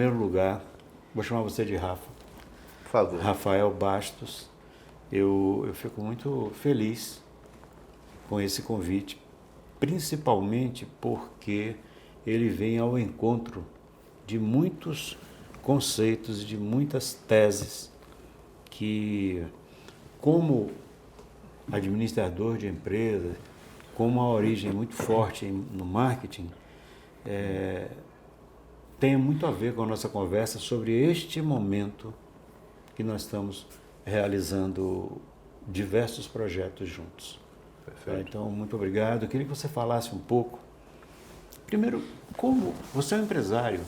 primeiro lugar, vou chamar você de Rafa. Por favor. Rafael Bastos. Eu fico muito feliz com esse convite, principalmente porque ele vem ao encontro de muitos conceitos, de muitas teses que, como administrador de empresas, com uma origem muito forte no marketing, tem muito a ver com a nossa conversa sobre este momento que nós estamos realizando diversos projetos juntos. Perfeito. Então, muito obrigado. Eu queria que você falasse um pouco. Primeiro, como você é um empresário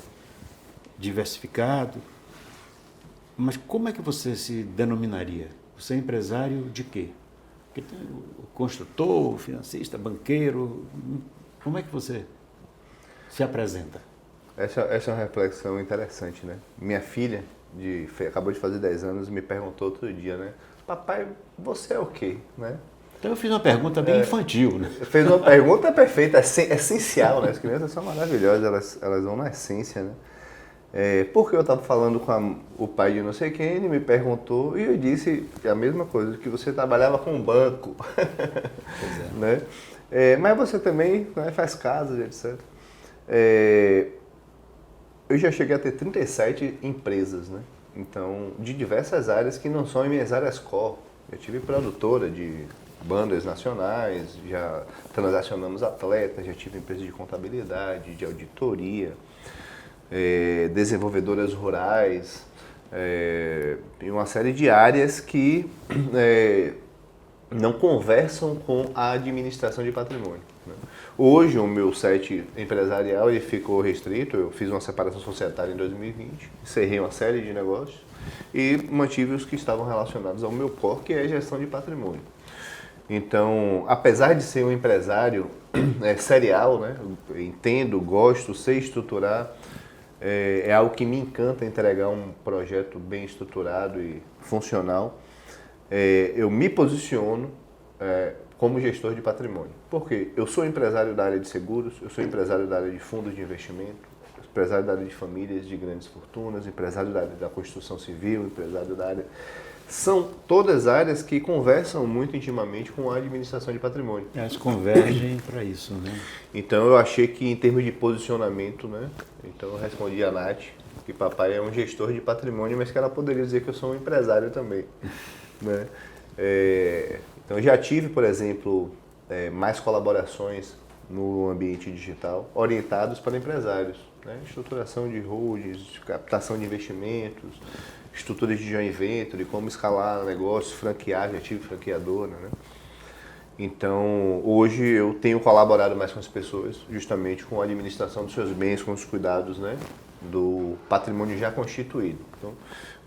diversificado, mas como é que você se denominaria? Você é empresário de quê? Porque tem o construtor, o financista, banqueiro. Como é que você se apresenta? Essa é uma reflexão interessante, né? Minha filha, acabou de fazer 10 anos, me perguntou outro dia, né? Papai, você é o quê? Né? Então eu fiz uma pergunta bem infantil, né? Fez uma pergunta perfeita, essencial, né? As crianças são maravilhosas, elas vão na essência, né? Porque eu estava falando com o pai de não sei quem, ele me perguntou e eu disse a mesma coisa, que você trabalhava com um banco. Pois é. Né? Mas você também, né, faz casas, etc. Eu já cheguei a ter 37 empresas, né? Então, de diversas áreas que não são em minhas áreas core. Eu tive produtora de bandas nacionais, já transacionamos atletas, já tive empresa de contabilidade, de auditoria, desenvolvedoras rurais, e uma série de áreas que não conversam com a administração de patrimônio. Né? Hoje o meu set empresarial ele ficou restrito, eu fiz uma separação societária em 2020, encerrei uma série de negócios e mantive os que estavam relacionados ao meu core, que é gestão de patrimônio. Então, apesar de ser um empresário serial, né, eu entendo, gosto, sei estruturar, é algo que me encanta entregar um projeto bem estruturado e funcional. Eu me posiciono como gestor de patrimônio. Por quê? Eu sou empresário da área de seguros, eu sou empresário da área de fundos de investimento, empresário da área de famílias de grandes fortunas, empresário da área da construção civil, empresário da área... São todas áreas que conversam muito intimamente com a administração de patrimônio. Elas convergem para isso, né? Então eu achei que em termos de posicionamento, né? Então eu respondi a Nath que papai é um gestor de patrimônio, mas que ela poderia dizer que eu sou um empresário também. Né? Então eu já tive, por exemplo, mais colaborações no ambiente digital orientados para empresários. Né? Estruturação de holdings, captação de investimentos, estruturas de joint venture, como escalar negócios, franquear, já tive franqueadora, né? Então, hoje eu tenho colaborado mais com as pessoas, justamente com a administração dos seus bens, com os cuidados, né, do patrimônio já constituído. Então,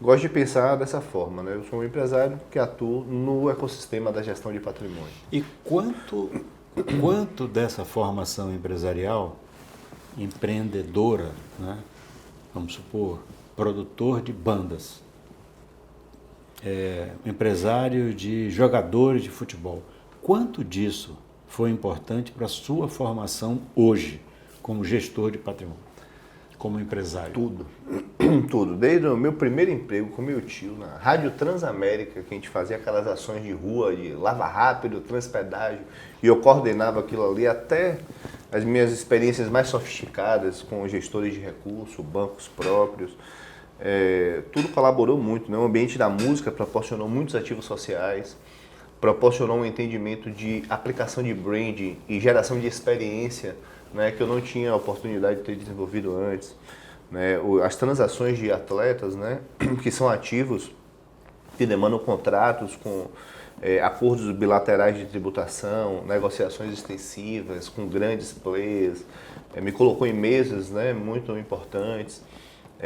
gosto de pensar dessa forma, né? Eu sou um empresário que atuo no ecossistema da gestão de patrimônio. E quanto dessa formação empresarial, empreendedora, né, vamos supor, produtor de bandas, empresário de jogadores de futebol, quanto disso foi importante para a sua formação hoje, como gestor de patrimônio, como empresário? Tudo. Tudo. Desde o meu primeiro emprego com meu tio, na Rádio Transamérica, que a gente fazia aquelas ações de rua, de lava rápido, transpedágio, e eu coordenava aquilo ali, até as minhas experiências mais sofisticadas com gestores de recursos, bancos próprios, tudo colaborou muito, né? O ambiente da música proporcionou muitos ativos sociais, proporcionou um entendimento de aplicação de branding e geração de experiência, né, que eu não tinha a oportunidade de ter desenvolvido antes. Né? As transações de atletas, né, que são ativos, que demandam contratos com acordos bilaterais de tributação, negociações extensivas com grandes players, me colocou em mesas, né, muito importantes,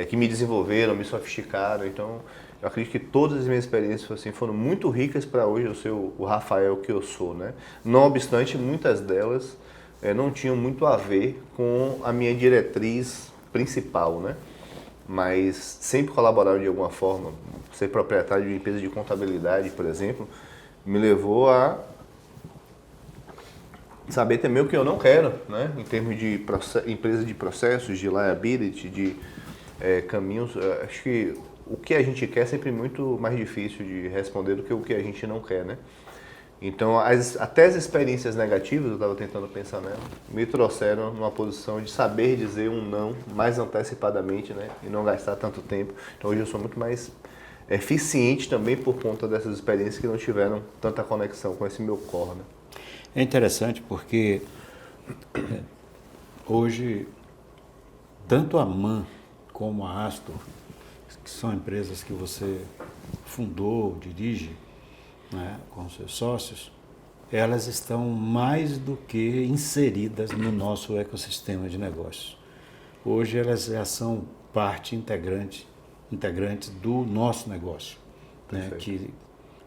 que me desenvolveram, me sofisticaram. Então, eu acredito que todas as minhas experiências assim, foram muito ricas para hoje eu ser o Rafael que eu sou. Né? Não obstante, muitas delas não tinham muito a ver com a minha diretriz principal, né? Mas sempre colaboraram de alguma forma. Ser proprietário de uma empresa de contabilidade, por exemplo, me levou a saber também o que eu não quero, né? Em termos de empresa de processos, de liability, de caminhos. Acho que o que a gente quer é sempre muito mais difícil de responder do que o que a gente não quer, né? Então, até as experiências negativas, eu estava tentando pensar nela, me trouxeram numa posição de saber dizer um não mais antecipadamente, né? E não gastar tanto tempo. Então, hoje eu sou muito mais eficiente também por conta dessas experiências que não tiveram tanta conexão com esse meu core, né? É interessante porque hoje, tanto a MAN como a Astor, que são empresas que você fundou, dirige, né, com seus sócios, elas estão mais do que inseridas no nosso ecossistema de negócios. Hoje elas já são parte integrante do nosso negócio, né, que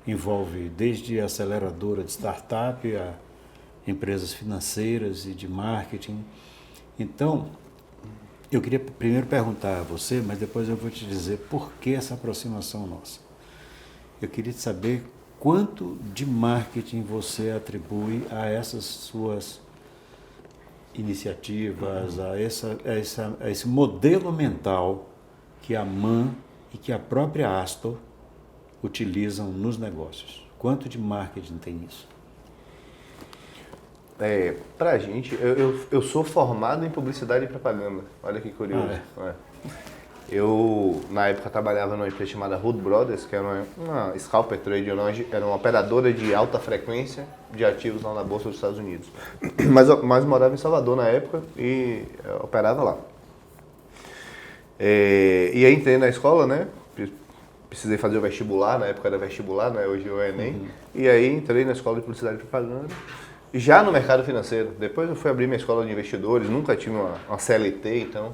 envolve desde a aceleradora de startup a empresas financeiras e de marketing. Então, eu queria primeiro perguntar a você, mas depois eu vou te dizer por que essa aproximação nossa. Eu queria saber quanto de marketing você atribui a essas suas iniciativas, a esse modelo mental que a MAN e que a própria Astor utilizam nos negócios. Quanto de marketing tem nisso? Pra gente, eu sou formado em publicidade e propaganda. Olha que curioso. Eu, na época, trabalhava numa empresa chamada Hood Brothers, que era uma scalper trade, era uma operadora de alta frequência de ativos lá na Bolsa dos Estados Unidos. Mas morava em Salvador na época e operava lá. E aí entrei na escola, né? Precisei fazer o vestibular, na época era vestibular, né? Hoje é o Enem. E aí entrei na escola de publicidade e propaganda. Já no mercado financeiro. Depois eu fui abrir minha escola de investidores, nunca tive uma CLT, então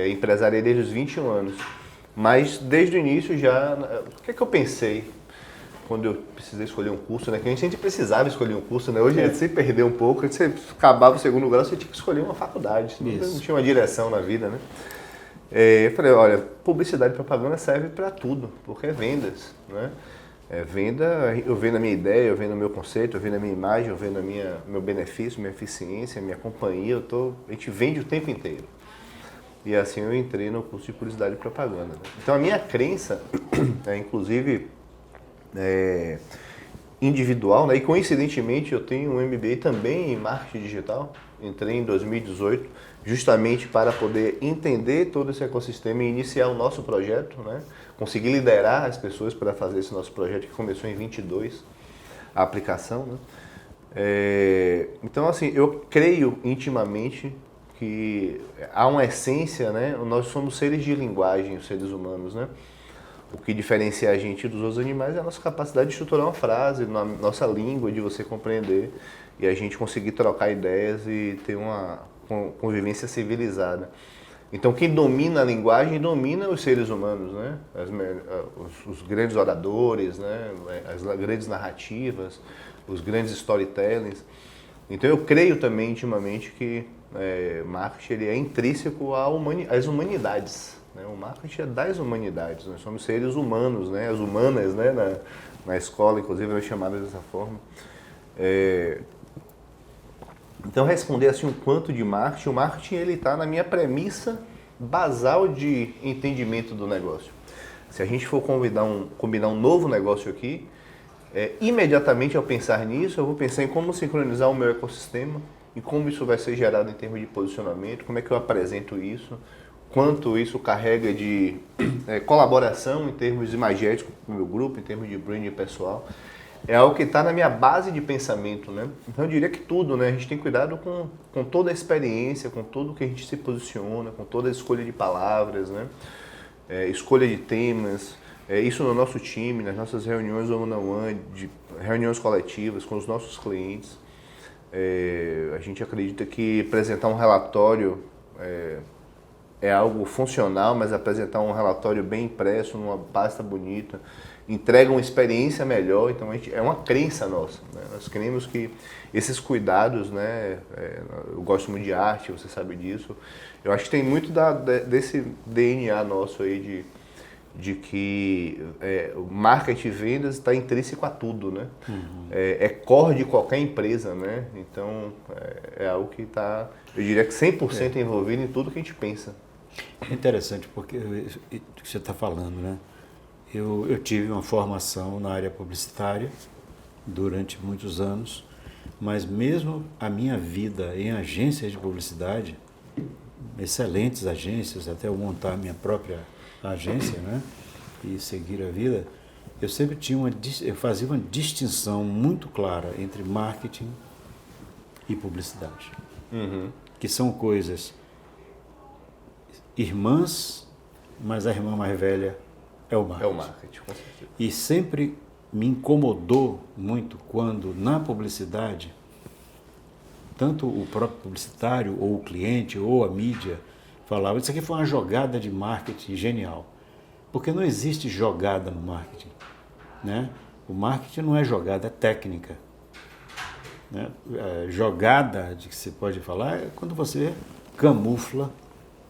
empresariei desde os 21 anos. Mas desde o início já, o que é que eu pensei quando eu precisei escolher um curso, né? Que a gente precisava escolher um curso, né? Hoje a gente se perdeu um pouco, você acabava o segundo grau, você tinha que escolher uma faculdade, não tinha uma direção na vida, né? Eu falei, olha, publicidade e propaganda serve para tudo, porque é vendas, né? Eu vendo a minha ideia, eu vendo o meu conceito, eu vendo a minha imagem, eu vendo meu benefício, minha eficiência, minha companhia, a gente vende o tempo inteiro. E assim eu entrei no curso de publicidade e propaganda, né? Então a minha crença, inclusive individual, né? E coincidentemente eu tenho um MBA também em marketing digital, entrei em 2018, justamente para poder entender todo esse ecossistema e iniciar o nosso projeto, né? Conseguir liderar as pessoas para fazer esse nosso projeto que começou em 22, a aplicação, né? Então, assim, eu creio intimamente que há uma essência, né? Nós somos seres de linguagem, os seres humanos, né? O que diferencia a gente dos outros animais é a nossa capacidade de estruturar uma frase, na nossa língua, de você compreender e a gente conseguir trocar ideias e ter uma convivência civilizada. Então, quem domina a linguagem domina os seres humanos, né? Os grandes oradores, né? As grandes narrativas, os grandes storytellings. Então, eu creio também intimamente que marketing ele é intrínseco às humanidades, né? O marketing é das humanidades. Nós somos seres humanos, né? As humanas, né? Na escola, inclusive, eram chamadas dessa forma. Então, responder assim o quanto de marketing, o marketing ele está na minha premissa basal de entendimento do negócio. Se a gente for combinar um novo negócio aqui, imediatamente ao pensar nisso, eu vou pensar em como sincronizar o meu ecossistema, em como isso vai ser gerado em termos de posicionamento, como é que eu apresento isso, quanto isso carrega de colaboração em termos imagéticos com o meu grupo, em termos de branding pessoal. É algo que está na minha base de pensamento, né? Então eu diria que tudo, né? A gente tem cuidado com toda a experiência, com tudo que a gente se posiciona, com toda a escolha de palavras, né? Escolha de temas, isso no nosso time, nas nossas reuniões one-on-one, reuniões coletivas com os nossos clientes. A gente acredita que apresentar um relatório é algo funcional, mas apresentar um relatório bem impresso, numa pasta bonita, entrega uma experiência melhor. Então é uma crença nossa, né? Nós cremos que esses cuidados, né? Eu gosto muito de arte, você sabe disso. Eu acho que tem muito desse DNA nosso aí de que o marketing e vendas está intrínseco a tudo, né? Uhum. É core de qualquer empresa, né? Então é algo que está, eu diria que 100% envolvido em tudo que a gente pensa. É interessante porque o que você está falando, né? Eu tive uma formação na área publicitária durante muitos anos, mas mesmo a minha vida em agências de publicidade, excelentes agências, até eu montar a minha própria agência, né? E seguir a vida, eu sempre eu fazia uma distinção muito clara entre marketing e publicidade, que são coisas irmãs, mas a irmã mais velha é o marketing. É o marketing, com certeza. E sempre me incomodou muito quando na publicidade, tanto o próprio publicitário, ou o cliente, ou a mídia, falava, isso aqui foi uma jogada de marketing genial. Porque não existe jogada no marketing, né? O marketing não é jogada, é técnica. Né? Jogada, de que se pode falar, é quando você camufla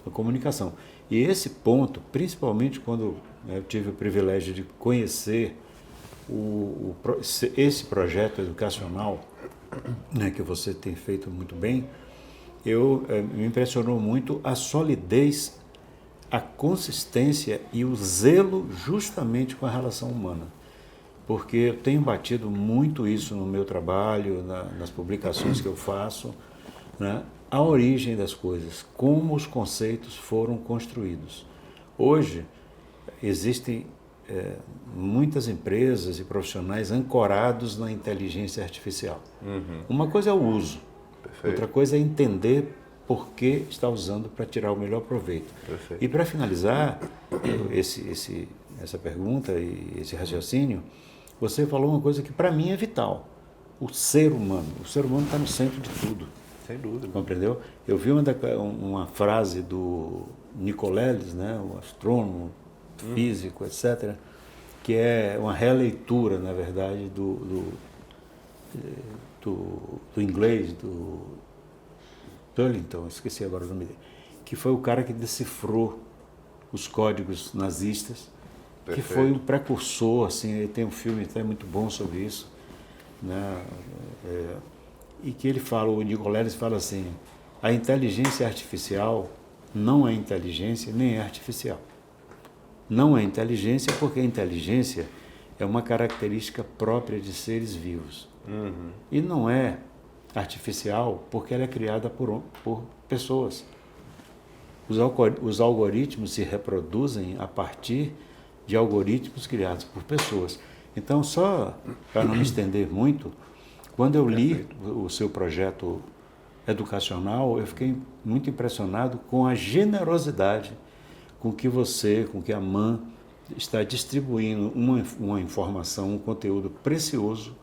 a comunicação. E esse ponto, principalmente quando eu tive o privilégio de conhecer esse projeto educacional, né, que você tem feito muito bem, me impressionou muito a solidez, a consistência e o zelo justamente com a relação humana. Porque eu tenho batido muito isso no meu trabalho, nas publicações que eu faço, né? A origem das coisas, como os conceitos foram construídos. Hoje, existem muitas empresas e profissionais ancorados na inteligência artificial. Uma coisa é o uso, outra coisa é entender por que está usando para tirar o melhor proveito. Perfeito. E para finalizar essa pergunta e esse raciocínio, você falou uma coisa que para mim é vital. O ser humano. O ser humano está no centro de tudo. Sem dúvida. Compreendeu? Eu vi uma frase do Nicoleles, né, o astrônomo, físico, etc., que é uma releitura, na verdade, do inglês, do Tullington, esqueci agora o nome dele, que foi o cara que decifrou os códigos nazistas, que foi um precursor, assim, tem um filme até muito bom sobre isso, né? E que ele fala, o Nicoleles fala assim, a inteligência artificial não é inteligência nem é artificial. Não é inteligência porque a inteligência é uma característica própria de seres vivos. E não é artificial porque ela é criada por pessoas. Os algoritmos se reproduzem a partir de algoritmos criados por pessoas. Então, só para não me estender muito, quando eu li o seu projeto educacional, eu fiquei muito impressionado com a generosidade com que a MAN está distribuindo uma informação, um conteúdo precioso.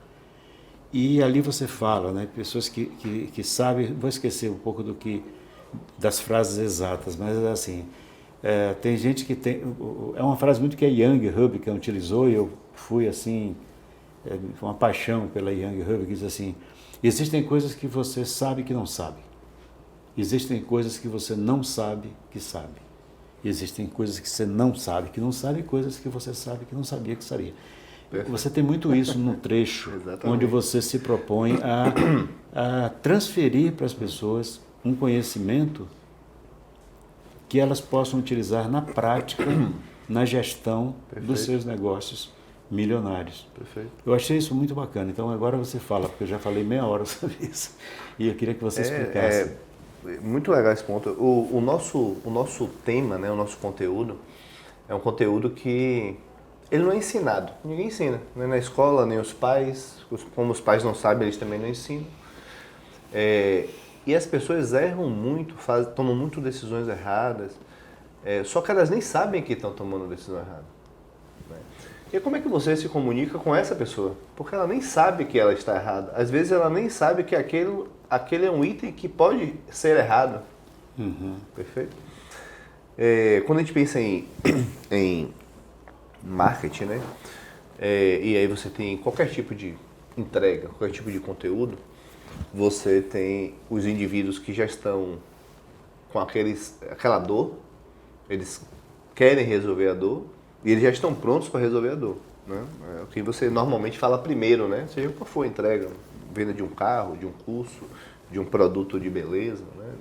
E ali você fala, né, pessoas que sabem, vou esquecer um pouco das frases exatas, mas assim, tem gente que tem, é uma frase muito que a Young Hub utilizou, e eu fui assim, uma paixão pela Young Hub, que diz assim, existem coisas que você sabe que não sabe, existem coisas que você não sabe que sabe, existem coisas que você não sabe que não sabe, e coisas que você sabe que não sabia que sabia. Você tem muito isso no trecho, onde você se propõe a transferir para as pessoas um conhecimento que elas possam utilizar na prática, na gestão dos seus negócios milionários. Perfeito. Eu achei isso muito bacana. Então agora você fala, porque eu já falei meia hora sobre isso. E eu queria que você explicasse. Muito legal esse ponto. O nosso tema, né, o nosso conteúdo, é um conteúdo que ele não é ensinado. Ninguém ensina. Nem na escola, nem os pais. Como os pais não sabem, eles também não ensinam. E as pessoas erram muito, tomam muito decisões erradas. Só que elas nem sabem que estão tomando decisão errada. Né? E como é que você se comunica com essa pessoa? Porque ela nem sabe que ela está errada. Às vezes ela nem sabe que aquele é um item que pode ser errado. Perfeito? Quando a gente pensa em marketing, né? E aí você tem qualquer tipo de entrega, qualquer tipo de conteúdo, você tem os indivíduos que já estão com aquela dor, eles querem resolver a dor e eles já estão prontos para resolver a dor. Né? É o que você normalmente fala primeiro, né? Seja qual for a entrega, venda de um carro, de um curso, de um produto de beleza, né?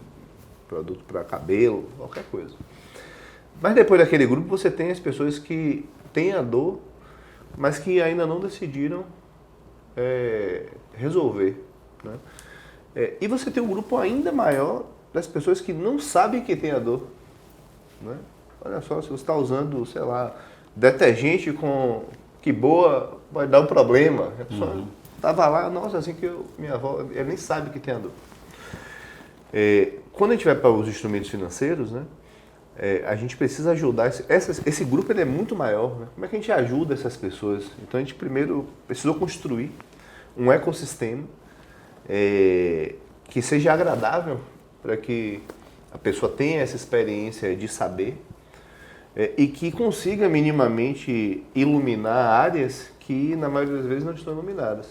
Produto para cabelo, qualquer coisa. Mas depois daquele grupo você tem as pessoas que têm a dor, mas que ainda não decidiram resolver. Né? E você tem um grupo ainda maior das pessoas que não sabem que tem a dor. Né? Olha só, se você está usando, sei lá, detergente que boa, vai dar um problema. A pessoa estava lá, nossa, assim que minha avó, ela nem sabe que tem a dor. Quando a gente vai para os instrumentos financeiros, né, a gente precisa ajudar. Esse grupo ele é muito maior. Né? Como é que a gente ajuda essas pessoas? Então a gente primeiro precisou construir um ecossistema que seja agradável para que a pessoa tenha essa experiência de saber e que consiga minimamente iluminar áreas que na maioria das vezes não estão iluminadas.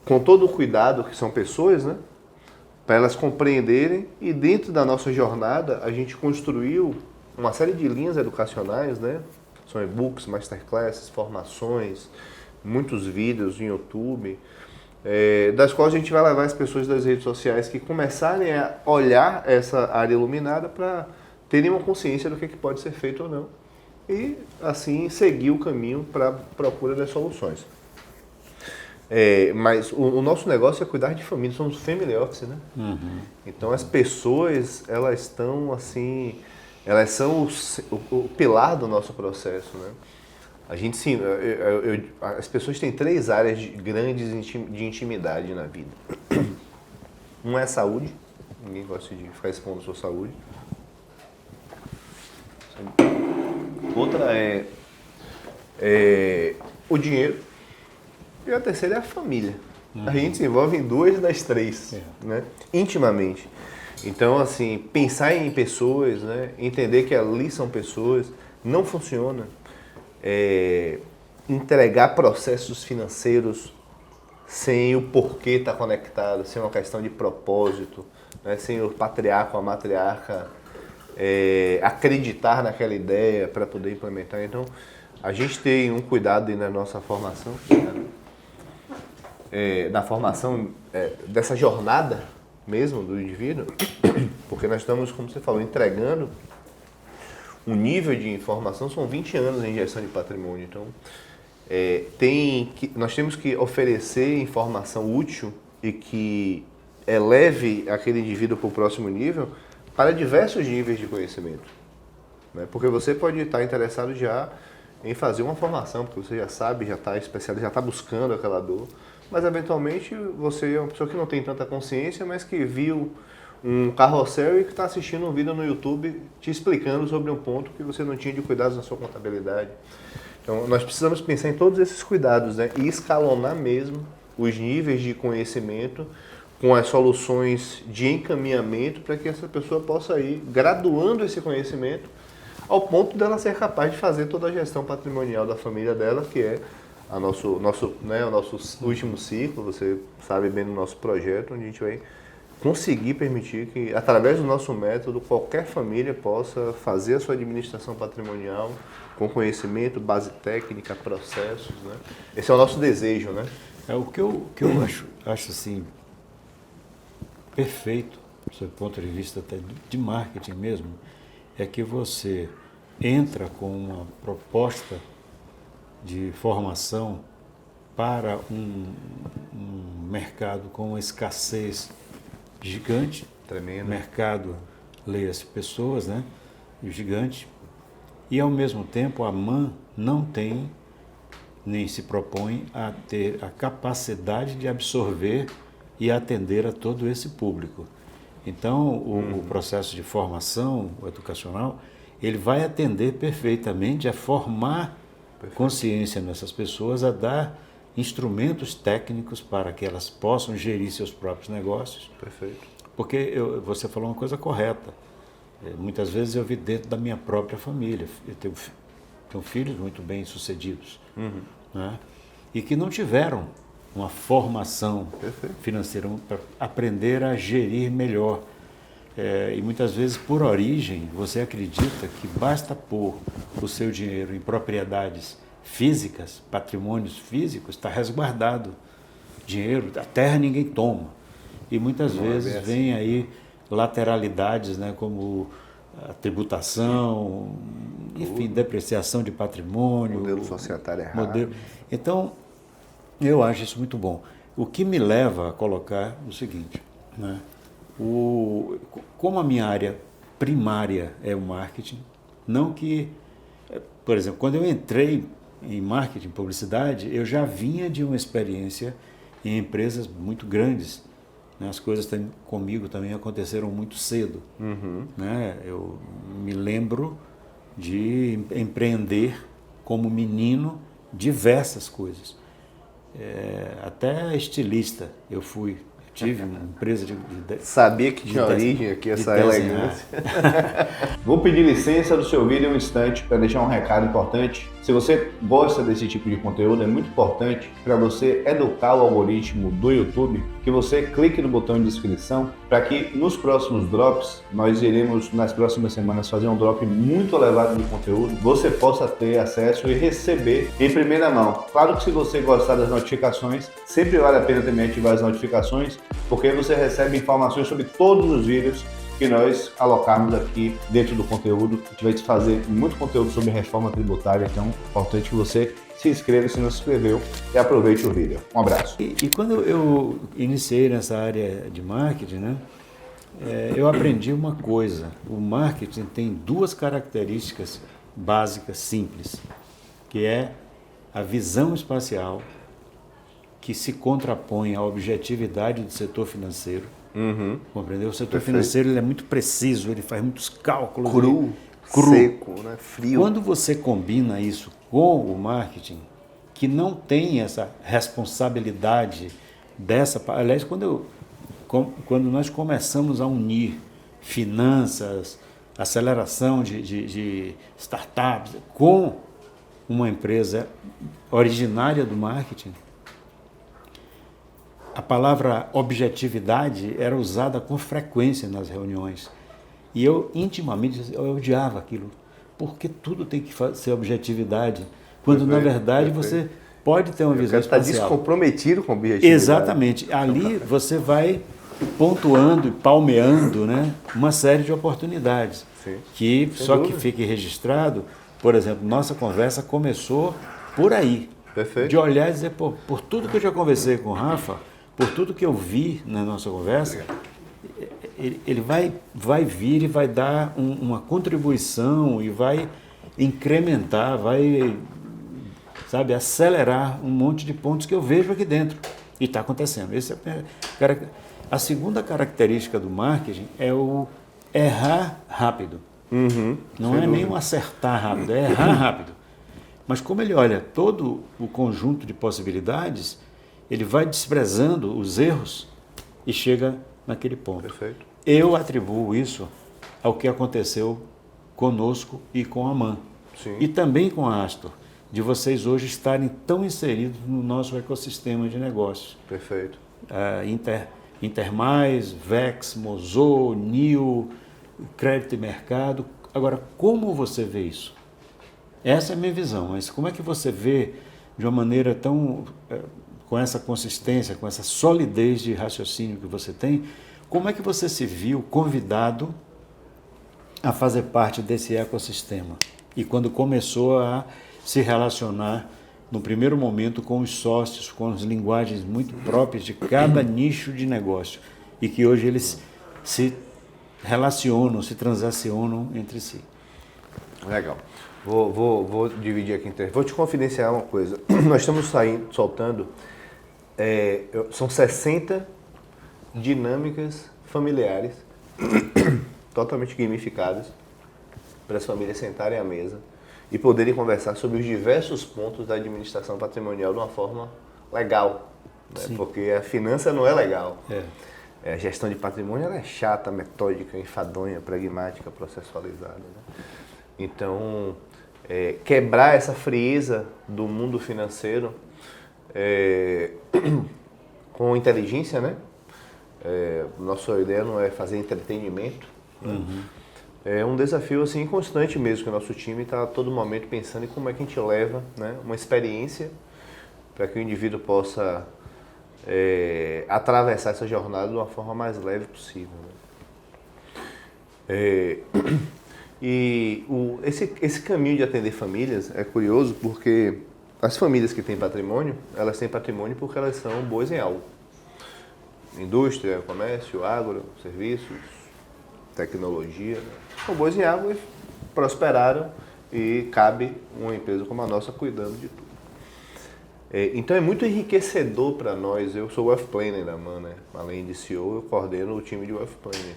Com todo o cuidado que são pessoas, né? Para elas compreenderem, e dentro da nossa jornada a gente construiu uma série de linhas educacionais, né? São e-books, masterclasses, formações, muitos vídeos em YouTube, das quais a gente vai levar as pessoas das redes sociais que começarem a olhar essa área iluminada para terem uma consciência do que pode ser feito ou não e assim seguir o caminho para a procura das soluções. Mas o nosso negócio é cuidar de família, somos family office, né? Então as pessoas, elas estão assim, elas são o pilar do nosso processo, né? A gente sim, as pessoas têm 3 áreas grandes de intimidade na vida. Uma é a saúde, ninguém gosta de ficar expondo a sua saúde. Outra é o dinheiro. E a terceira é a família. A gente se envolve em 2 das 3, né? Intimamente. Então, assim, pensar em pessoas, né? Entender que ali são pessoas, não funciona. Entregar processos financeiros sem o porquê estar conectado, sem uma questão de propósito, né? Sem o patriarca ou a matriarca acreditar naquela ideia para poder implementar. Então, a gente tem um cuidado aí na nossa formação, na formação dessa jornada mesmo do indivíduo, porque nós estamos, como você falou, entregando um nível de informação, são 20 anos em gestão de patrimônio, então nós temos que oferecer informação útil e que eleve aquele indivíduo para o próximo nível para diversos níveis de conhecimento. Né? Porque você pode estar interessado já em fazer uma formação, porque você já sabe, já está especializado, já está buscando aquela dor, mas eventualmente você é uma pessoa que não tem tanta consciência, mas que viu um carrossel e que está assistindo um vídeo no YouTube te explicando sobre um ponto que você não tinha de cuidados na sua contabilidade. Então, nós precisamos pensar em todos esses cuidados, né? E escalonar mesmo os níveis de conhecimento com as soluções de encaminhamento para que essa pessoa possa ir graduando esse conhecimento ao ponto dela ser capaz de fazer toda a gestão patrimonial da família dela, que é o nosso último ciclo. Você sabe bem do nosso projeto, onde a gente vai conseguir permitir que, através do nosso método, qualquer família possa fazer a sua administração patrimonial com conhecimento, base técnica, processos, né? Esse é o nosso desejo, né? O que eu acho assim, perfeito, do seu ponto de vista até de marketing mesmo, é que você entra com uma proposta de formação para um mercado com uma escassez gigante, tremendo, mercado, leia-se pessoas, né, gigante, e ao mesmo tempo a MAN não tem, nem se propõe a ter a capacidade de absorver e atender a todo esse público. Então, o processo de formação educacional, ele vai atender perfeitamente a formar consciência nessas pessoas, a dar instrumentos técnicos para que elas possam gerir seus próprios negócios. Perfeito. Porque você falou uma coisa correta. Muitas vezes eu vi dentro da minha própria família. Eu tenho filhos muito bem sucedidos, né? E que não tiveram uma formação financeira para aprender a gerir melhor. E muitas vezes, por origem, você acredita que basta pôr o seu dinheiro em propriedades físicas, patrimônios físicos, está resguardado. Dinheiro, a terra ninguém toma. E muitas vezes vem aí lateralidades, né, como a tributação, enfim, depreciação de patrimônio. Modelo societário errado. Então, eu acho isso muito bom. O que me leva a colocar o seguinte, né? Como a minha área primária é o marketing, não que, por exemplo, quando eu entrei em marketing, publicidade, eu já vinha de uma experiência em empresas muito grandes, né? As coisas comigo também aconteceram muito cedo, né? Eu me lembro de empreender como menino diversas coisas, até estilista eu fui. Tive uma empresa Sabia que tinha origem aqui essa elegância. Vou pedir licença do seu vídeo um instante para deixar um recado importante. Se você gosta desse tipo de conteúdo, é muito importante para você educar o algoritmo do YouTube que você clique no botão de inscrição para que nos próximos drops, nós iremos nas próximas semanas fazer um drop muito elevado de conteúdo, você possa ter acesso e receber em primeira mão. Claro que se você gostar das notificações, sempre vale a pena também ativar as notificações, porque você recebe informações sobre todos os vídeos que nós alocarmos aqui dentro do conteúdo. A gente vai fazer muito conteúdo sobre reforma tributária, então é importante que você se inscreva se não se inscreveu e aproveite o vídeo. Um abraço. E quando eu iniciei nessa área de marketing, né, eu aprendi uma coisa. O marketing tem duas características básicas, simples, que é a visão espacial, que se contrapõe à objetividade do setor financeiro. Compreendeu? O setor financeiro ele é muito preciso, ele faz muitos cálculos. Cru, seco, né? Frio. Quando você combina isso com o marketing, que não tem essa responsabilidade dessa... Aliás, quando nós começamos a unir finanças, aceleração de startups com uma empresa originária do marketing, a palavra objetividade era usada com frequência nas reuniões. E eu, intimamente, eu odiava aquilo. Porque tudo tem que ser objetividade. Quando, na verdade, você pode ter uma visão espacial. Está descomprometido com a objetividade. Exatamente. Ali você vai pontuando e palmeando, né, uma série de oportunidades. Sim. Só que fique registrado, por exemplo, nossa conversa começou por aí. Perfeito. De olhar e dizer, pô, por tudo que eu já conversei com o Rafa, por tudo que eu vi na nossa conversa, ele vai vir e vai dar uma contribuição e vai incrementar, vai, sabe, acelerar um monte de pontos que eu vejo aqui dentro. E está acontecendo. A segunda característica do marketing é o errar rápido. Não é nem um acertar rápido, é errar rápido. Mas como ele olha todo o conjunto de possibilidades, ele vai desprezando os erros e chega naquele ponto. Perfeito. Eu atribuo isso ao que aconteceu conosco e com a MAN. Sim. E também com a Astor, de vocês hoje estarem tão inseridos no nosso ecossistema de negócios. Perfeito. Intermais, Vex, Mozo, NIO, Crédito e Mercado. Agora, como você vê isso? Essa é a minha visão, mas como é que você vê de uma maneira tão... com essa consistência, com essa solidez de raciocínio que você tem, como é que você se viu convidado a fazer parte desse ecossistema? E quando começou a se relacionar, no primeiro momento, com os sócios, com as linguagens muito próprias de cada nicho de negócio, e que hoje eles se relacionam, se transacionam entre si. Legal. Vou dividir aqui. Vou te confidenciar uma coisa. Nós estamos soltando... são 60 dinâmicas familiares totalmente gamificadas para as famílias sentarem à mesa e poderem conversar sobre os diversos pontos da administração patrimonial de uma forma legal, né? Porque a finança não é legal. A gestão de patrimônio ela é chata, metódica, enfadonha, pragmática, processualizada, né? Então, quebrar essa frieza do mundo financeiro com inteligência, né? Nossa ideia não é fazer entretenimento. Né? É um desafio assim constante mesmo, que o nosso time está a todo momento pensando em como é que a gente leva, né, uma experiência para que o indivíduo possa atravessar essa jornada de uma forma mais leve possível. Né? E esse caminho de atender famílias é curioso porque as famílias que têm patrimônio, elas têm patrimônio porque elas são boas em algo. Indústria, comércio, agro, serviços, tecnologia. São boas em algo e prosperaram e cabe uma empresa como a nossa cuidando de tudo. Então é muito enriquecedor para nós. Eu sou o Wealth Planner da MAN, né? Além de CEO, eu coordeno o time de Wealth Planner.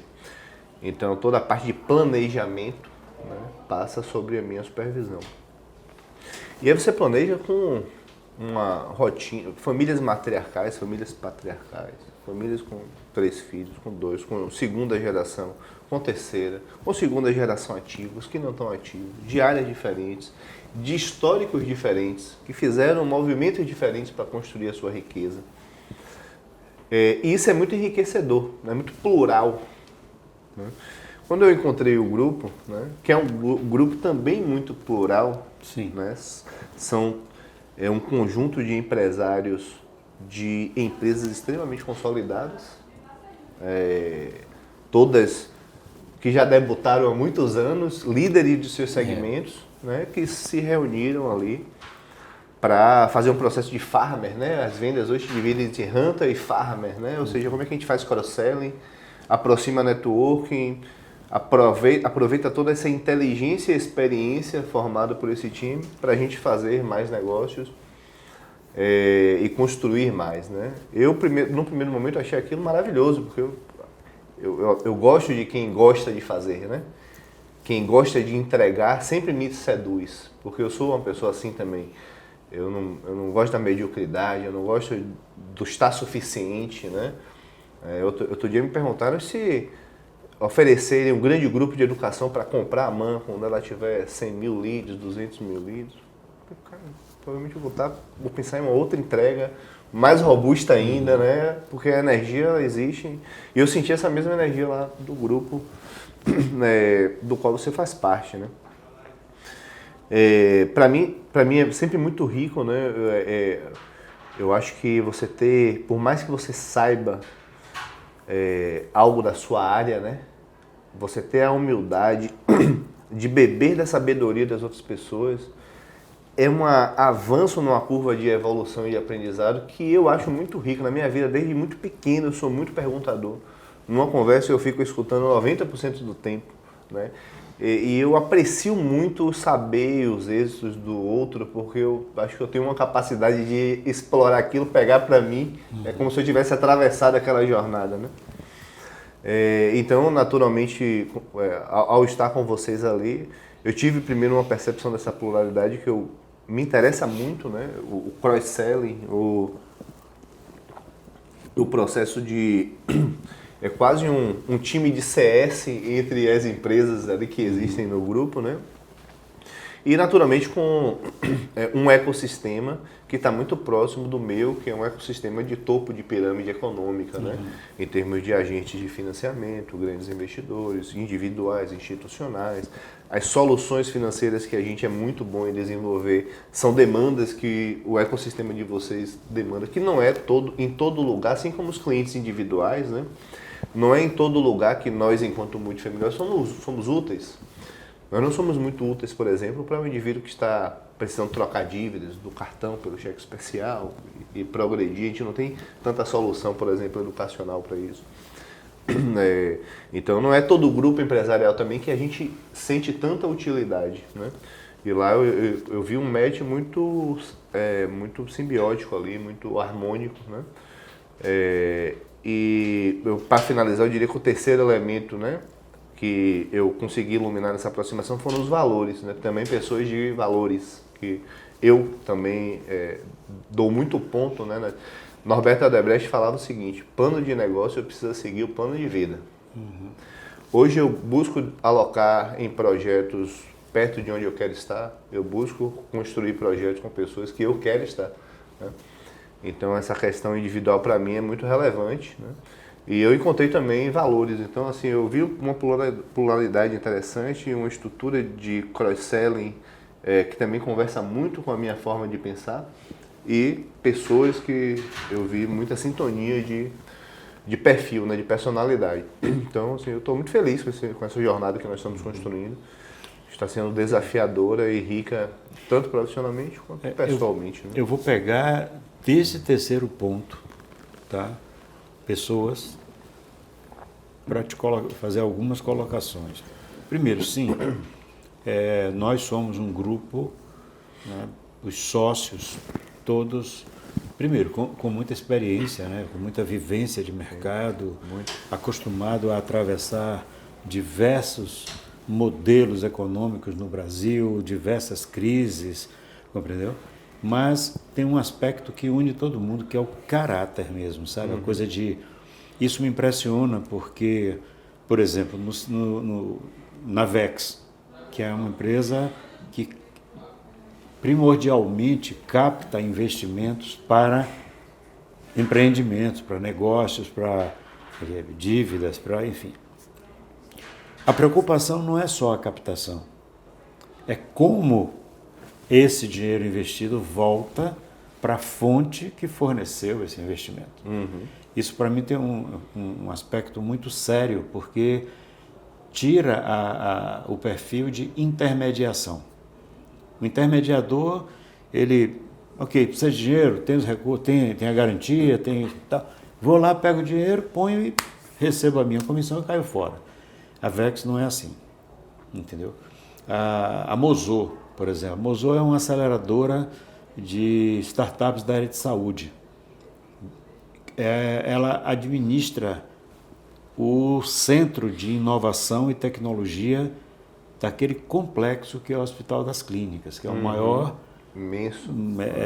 Então toda a parte de planejamento, né, passa sobre a minha supervisão. E aí você planeja com uma rotina, famílias matriarcais, famílias patriarcais, famílias com 3 filhos, com 2, com segunda geração, com terceira, com segunda geração ativos, que não estão ativos, de áreas diferentes, de históricos diferentes, que fizeram movimentos diferentes para construir a sua riqueza. E isso é muito enriquecedor, é muito plural, né? Quando eu encontrei o grupo, né, que é um grupo também muito plural, Sim. Né, é um conjunto de empresários de empresas extremamente consolidadas, todas que já debutaram há muitos anos, líderes de seus segmentos, né, que se reuniram ali para fazer um processo de farmer, né? As vendas hoje se dividem entre hunter e farmer, né? Ou seja, como é que a gente faz cross-selling, aproxima networking, aproveita toda essa inteligência e experiência formada por esse time para a gente fazer mais negócios e construir mais, né? No primeiro momento, achei aquilo maravilhoso, porque eu gosto de quem gosta de fazer, né? Quem gosta de entregar sempre me seduz, porque eu sou uma pessoa assim também. Eu não gosto da mediocridade, eu não gosto do estar suficiente, né? Outro dia me perguntaram se oferecerem um grande grupo de educação para comprar a MAN quando ela tiver 100 mil leads, 200 mil leads. Cara, provavelmente vou pensar em uma outra entrega mais robusta ainda, né? Porque a energia ela existe e eu senti essa mesma energia lá do grupo, né, do qual você faz parte, né? Para mim é sempre muito rico, né? Eu acho que você por mais que você saiba algo da sua área, né? Você ter a humildade de beber da sabedoria das outras pessoas é um avanço numa curva de evolução e de aprendizado que eu acho muito rico. Na minha vida, desde muito pequeno, eu sou muito perguntador. Numa conversa eu fico escutando 90% do tempo, né? E eu aprecio muito saber os êxitos do outro, porque eu acho que eu tenho uma capacidade de explorar aquilo, pegar para mim, é como se eu tivesse atravessado aquela jornada, né? Então, naturalmente, ao estar com vocês ali, eu tive primeiro uma percepção dessa pluralidade que me interessa muito, né? O cross-selling, o processo de... É quase um time de CS entre as empresas ali que existem no grupo, né? E, naturalmente, com um ecossistema que está muito próximo do meu, que é um ecossistema de topo de pirâmide econômica, né? Em termos de agentes de financiamento, grandes investidores, individuais, institucionais. As soluções financeiras que a gente é muito bom em desenvolver são demandas que o ecossistema de vocês demanda, que não é em todo lugar, assim como os clientes individuais, né? Não é em todo lugar que nós, enquanto multifamiliares, somos úteis. Nós não somos muito úteis, por exemplo, para um indivíduo que está precisando trocar dívidas do cartão pelo cheque especial e progredir. A gente não tem tanta solução, por exemplo, educacional para isso. Então não é todo o grupo empresarial também que a gente sente tanta utilidade, né? E lá eu vi um match muito simbiótico ali, muito harmônico, né? E para finalizar, eu diria que o terceiro elemento, né, que eu consegui iluminar nessa aproximação foram os valores, né? Também pessoas de valores, que eu também dou muito ponto, né? Norberto Adebrecht falava o seguinte: plano de negócio precisa seguir o plano de vida. Hoje eu busco alocar em projetos perto de onde eu quero estar, eu busco construir projetos com pessoas que eu quero estar, né? Então essa questão individual para mim é muito relevante, né? E eu encontrei também valores. Então assim, eu vi uma pluralidade interessante, uma estrutura de cross-selling que também conversa muito com a minha forma de pensar, e pessoas que eu vi muita sintonia de perfil, né, de personalidade. Então assim, eu estou muito feliz com essa jornada que nós estamos construindo. está sendo desafiadora e rica, tanto profissionalmente quanto pessoalmente. Né? Eu vou pegar desse terceiro ponto, tá? Pessoas, para te fazer algumas colocações. Primeiro, sim, nós somos um grupo, né, os sócios, todos, primeiro, com muita experiência, né, com muita vivência de mercado, acostumado a atravessar diversos modelos econômicos no Brasil, diversas crises, compreendeu? Mas tem um aspecto que une todo mundo, que é o caráter mesmo, sabe? A coisa de... Isso me impressiona porque, por exemplo, na Vex, que é uma empresa que primordialmente capta investimentos para empreendimentos, para negócios, para dívidas, para, enfim. A preocupação não é só a captação, é como esse dinheiro investido volta para a fonte que forneceu esse investimento. Isso, para mim, tem um aspecto muito sério, porque tira o perfil de intermediação. O intermediador, ele, ok, precisa de dinheiro, tem os recursos, tem a garantia, tem tal. Vou lá, pego o dinheiro, ponho e recebo a minha comissão e caio fora. A Vex não é assim, entendeu? A Mozô, por exemplo. A Mozô é uma aceleradora de startups da área de saúde. Ela administra o centro de inovação e tecnologia daquele complexo que é o Hospital das Clínicas, que é o maior... Imenso.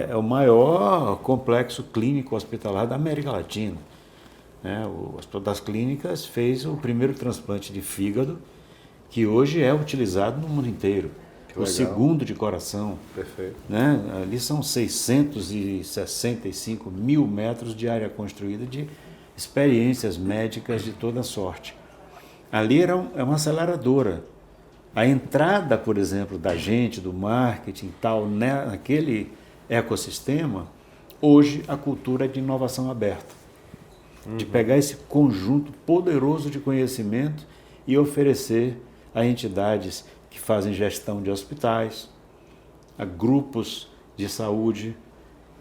É o maior complexo clínico hospitalar da América Latina. O Hospital das Clínicas fez o primeiro transplante de fígado, que hoje é utilizado no mundo inteiro. O segundo de coração. Perfeito. Ali são 665 mil metros de área construída de experiências médicas de toda sorte. Ali é uma aceleradora. A entrada, por exemplo, da gente, do marketing tal, naquele ecossistema, hoje a cultura é de inovação aberta. De pegar esse conjunto poderoso de conhecimento e oferecer a entidades que fazem gestão de hospitais, a grupos de saúde.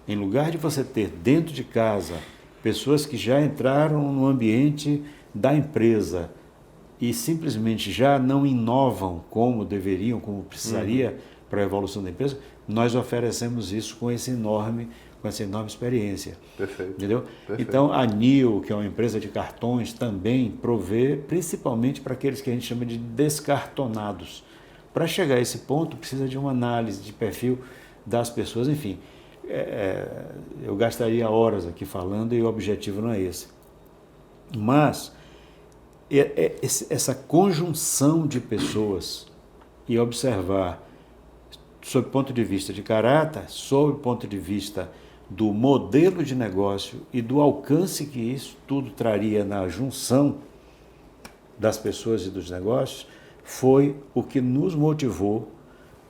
Em lugar de você ter dentro de casa pessoas que já entraram no ambiente da empresa e simplesmente já não inovam como deveriam, como precisaria para a evolução da empresa, nós oferecemos isso com essa enorme experiência. Perfeito. Entendeu? Perfeito. Então, a NIO, que é uma empresa de cartões, também provê, principalmente para aqueles que a gente chama de descartonados. Para chegar a esse ponto, precisa de uma análise de perfil das pessoas, enfim. Eu gastaria horas aqui falando e o objetivo não é esse. Mas, essa conjunção de pessoas e observar, sob o ponto de vista de caráter, sob o ponto de vista do modelo de negócio e do alcance que isso tudo traria na junção das pessoas e dos negócios, foi o que nos motivou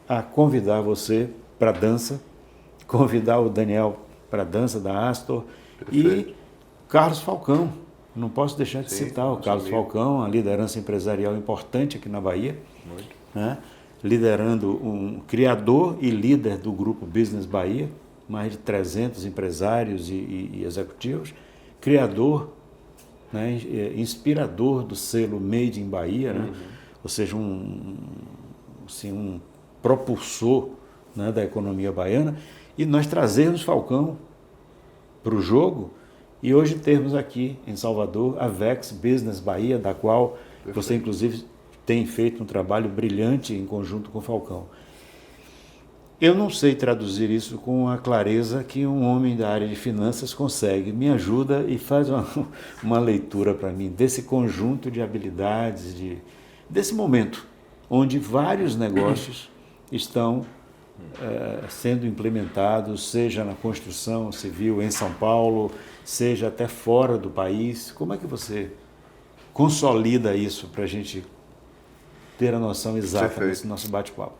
a convidar você para a dança, convidar o Daniel para a dança da Astor. Perfeito. E Carlos Falcão. Não posso deixar de citar o Carlos Falcão, uma liderança empresarial importante aqui na Bahia, liderando um criador e líder do grupo Business Bahia, mais de 300 empresários e executivos, criador, inspirador do selo Made in Bahia, ou seja, um propulsor da economia baiana, e nós trazermos Falcão para o jogo e hoje termos aqui em Salvador a Vex Business Bahia, da qual você inclusive tem feito um trabalho brilhante em conjunto com o Falcão. Eu não sei traduzir isso com a clareza que um homem da área de finanças consegue. Me ajuda e faz uma leitura para mim desse conjunto de habilidades, desse momento onde vários negócios estão sendo implementados, seja na construção civil em São Paulo, seja até fora do país. Como é que você consolida isso para a gente ter a noção exata desse nosso bate-papo?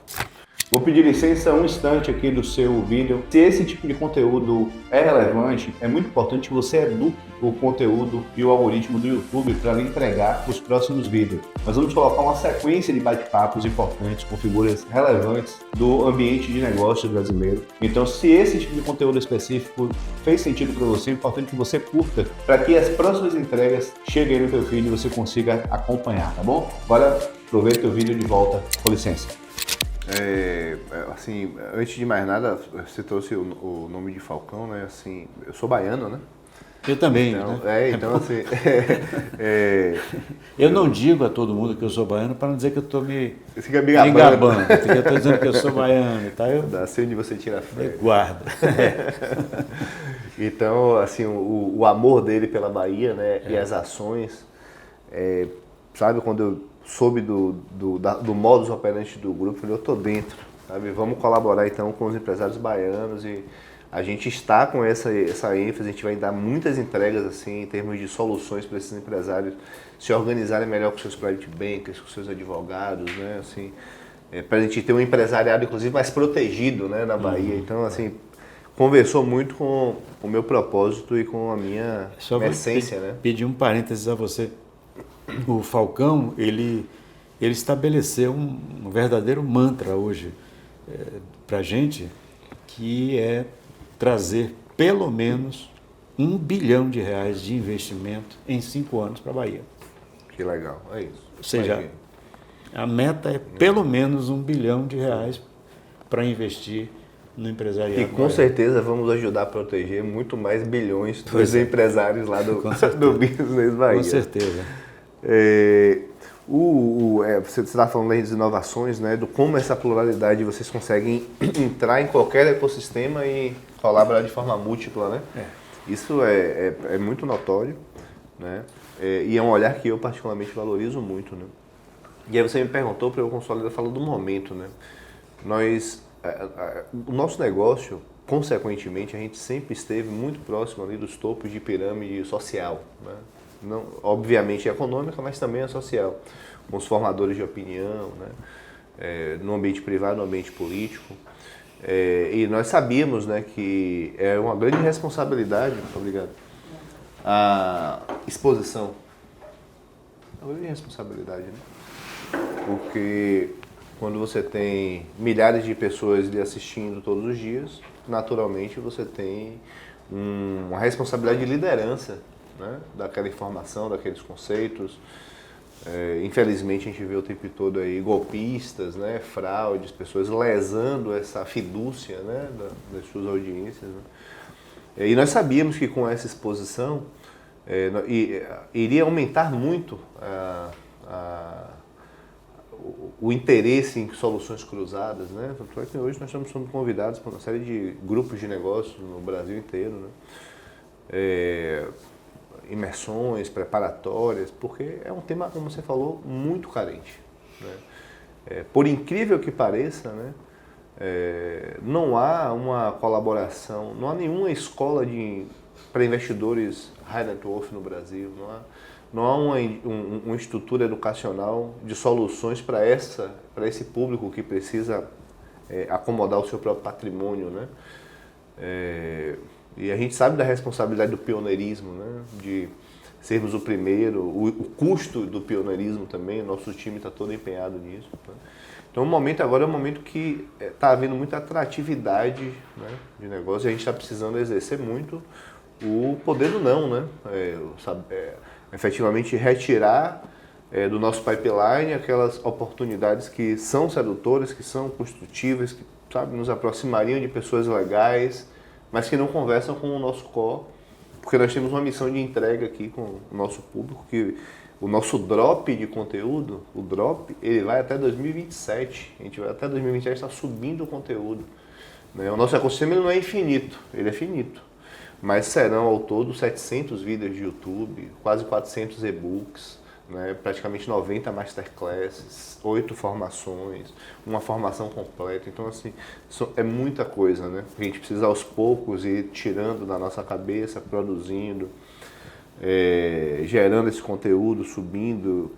Vou pedir licença um instante aqui do seu vídeo. Se esse tipo de conteúdo é relevante, é muito importante que você eduque o conteúdo e o algoritmo do YouTube para lhe entregar os próximos vídeos. Nós vamos colocar uma sequência de bate-papos importantes com figuras relevantes do ambiente de negócios brasileiro. Então, se esse tipo de conteúdo específico fez sentido para você, é importante que você curta para que as próximas entregas cheguem no seu feed e você consiga acompanhar, tá bom? Agora, aproveita o vídeo de volta. Com licença. Assim, antes de mais nada, você trouxe o nome de Falcão, né? Assim, eu sou baiano, né? Eu também, então, né? Então assim... eu não digo a todo mundo que eu sou baiano para não dizer que eu estou me gabando. Eu estou dizendo que eu sou baiano, tá? Da onde você tira a fé. Guarda. Então, assim, o amor dele pela Bahia, né? E as ações, sabe, quando eu soube do modus operandi do grupo, eu falei, eu tô dentro, sabe? Vamos colaborar então com os empresários baianos e a gente está com essa ênfase, a gente vai dar muitas entregas assim em termos de soluções para esses empresários se organizarem melhor com seus private bankers, com seus advogados, né? Assim, para a gente ter um empresariado inclusive mais protegido, né, na Bahia. Então, assim, conversou muito com o meu propósito e com a minha essência, né? Pedir um parênteses a você. O Falcão, ele estabeleceu um verdadeiro mantra hoje para a gente, que é trazer pelo menos R$1 bilhão de investimento em 5 anos para a Bahia. Que legal, é isso. Ou seja, a meta é pelo menos R$1 bilhão para investir no empresariado. E com certeza vamos ajudar a proteger muito mais bilhões dos empresários lá do Business Bahia. Com certeza. Você está falando aí das inovações, né, do como essa pluralidade vocês conseguem entrar em qualquer ecossistema e colaborar de forma múltipla, né? Isso é muito notório, né? E é um olhar que eu particularmente valorizo muito, né? E aí você me perguntou para eu consolidar, falando do momento, né? O nosso negócio, consequentemente, a gente sempre esteve muito próximo ali dos topos de pirâmide social, né? Não, obviamente econômica, mas também a social, com os formadores de opinião, né? No ambiente privado, no ambiente político. E nós sabíamos, né, que é uma grande responsabilidade, obrigado, a exposição. É uma grande responsabilidade, né? Porque quando você tem milhares de pessoas lhe assistindo todos os dias, naturalmente você tem uma responsabilidade de liderança, né, daquela informação, daqueles conceitos. Infelizmente a gente vê o tempo todo aí golpistas, né, fraudes, pessoas lesando essa fidúcia, né, das suas audiências, né? E nós sabíamos que com essa exposição iria aumentar muito o interesse em soluções cruzadas, né? Tanto é que hoje nós estamos sendo convidados por uma série de grupos de negócios no Brasil inteiro, né? Imersões preparatórias, porque é um tema, como você falou, muito carente, né? Por incrível que pareça, né, não há uma colaboração, não há nenhuma escola para investidores high net worth no Brasil, não há uma estrutura educacional de soluções para esse público que precisa acomodar o seu próprio patrimônio, né? E a gente sabe da responsabilidade do pioneirismo, né? De sermos o primeiro, o custo do pioneirismo também, o nosso time está todo empenhado nisso, né? Então o momento agora é um momento que está havendo muita atratividade, né, de negócio, e a gente está precisando exercer muito o poder do não, né? Efetivamente retirar do nosso pipeline aquelas oportunidades que são sedutoras, que são construtivas, que, sabe, nos aproximariam de pessoas legais, mas que não conversam com o nosso core, porque nós temos uma missão de entrega aqui com o nosso público, que o nosso drop de conteúdo, ele vai até 2027, a gente vai até 2027 estar subindo o conteúdo, né? O nosso ecossistema ele não é infinito, ele é finito, mas serão ao todo 700 vídeos de YouTube, quase 400 e-books, né? Praticamente 90 masterclasses, 8 formações, uma formação completa. Então, assim, é muita coisa, né? A gente precisa aos poucos ir tirando da nossa cabeça, produzindo, gerando esse conteúdo, subindo,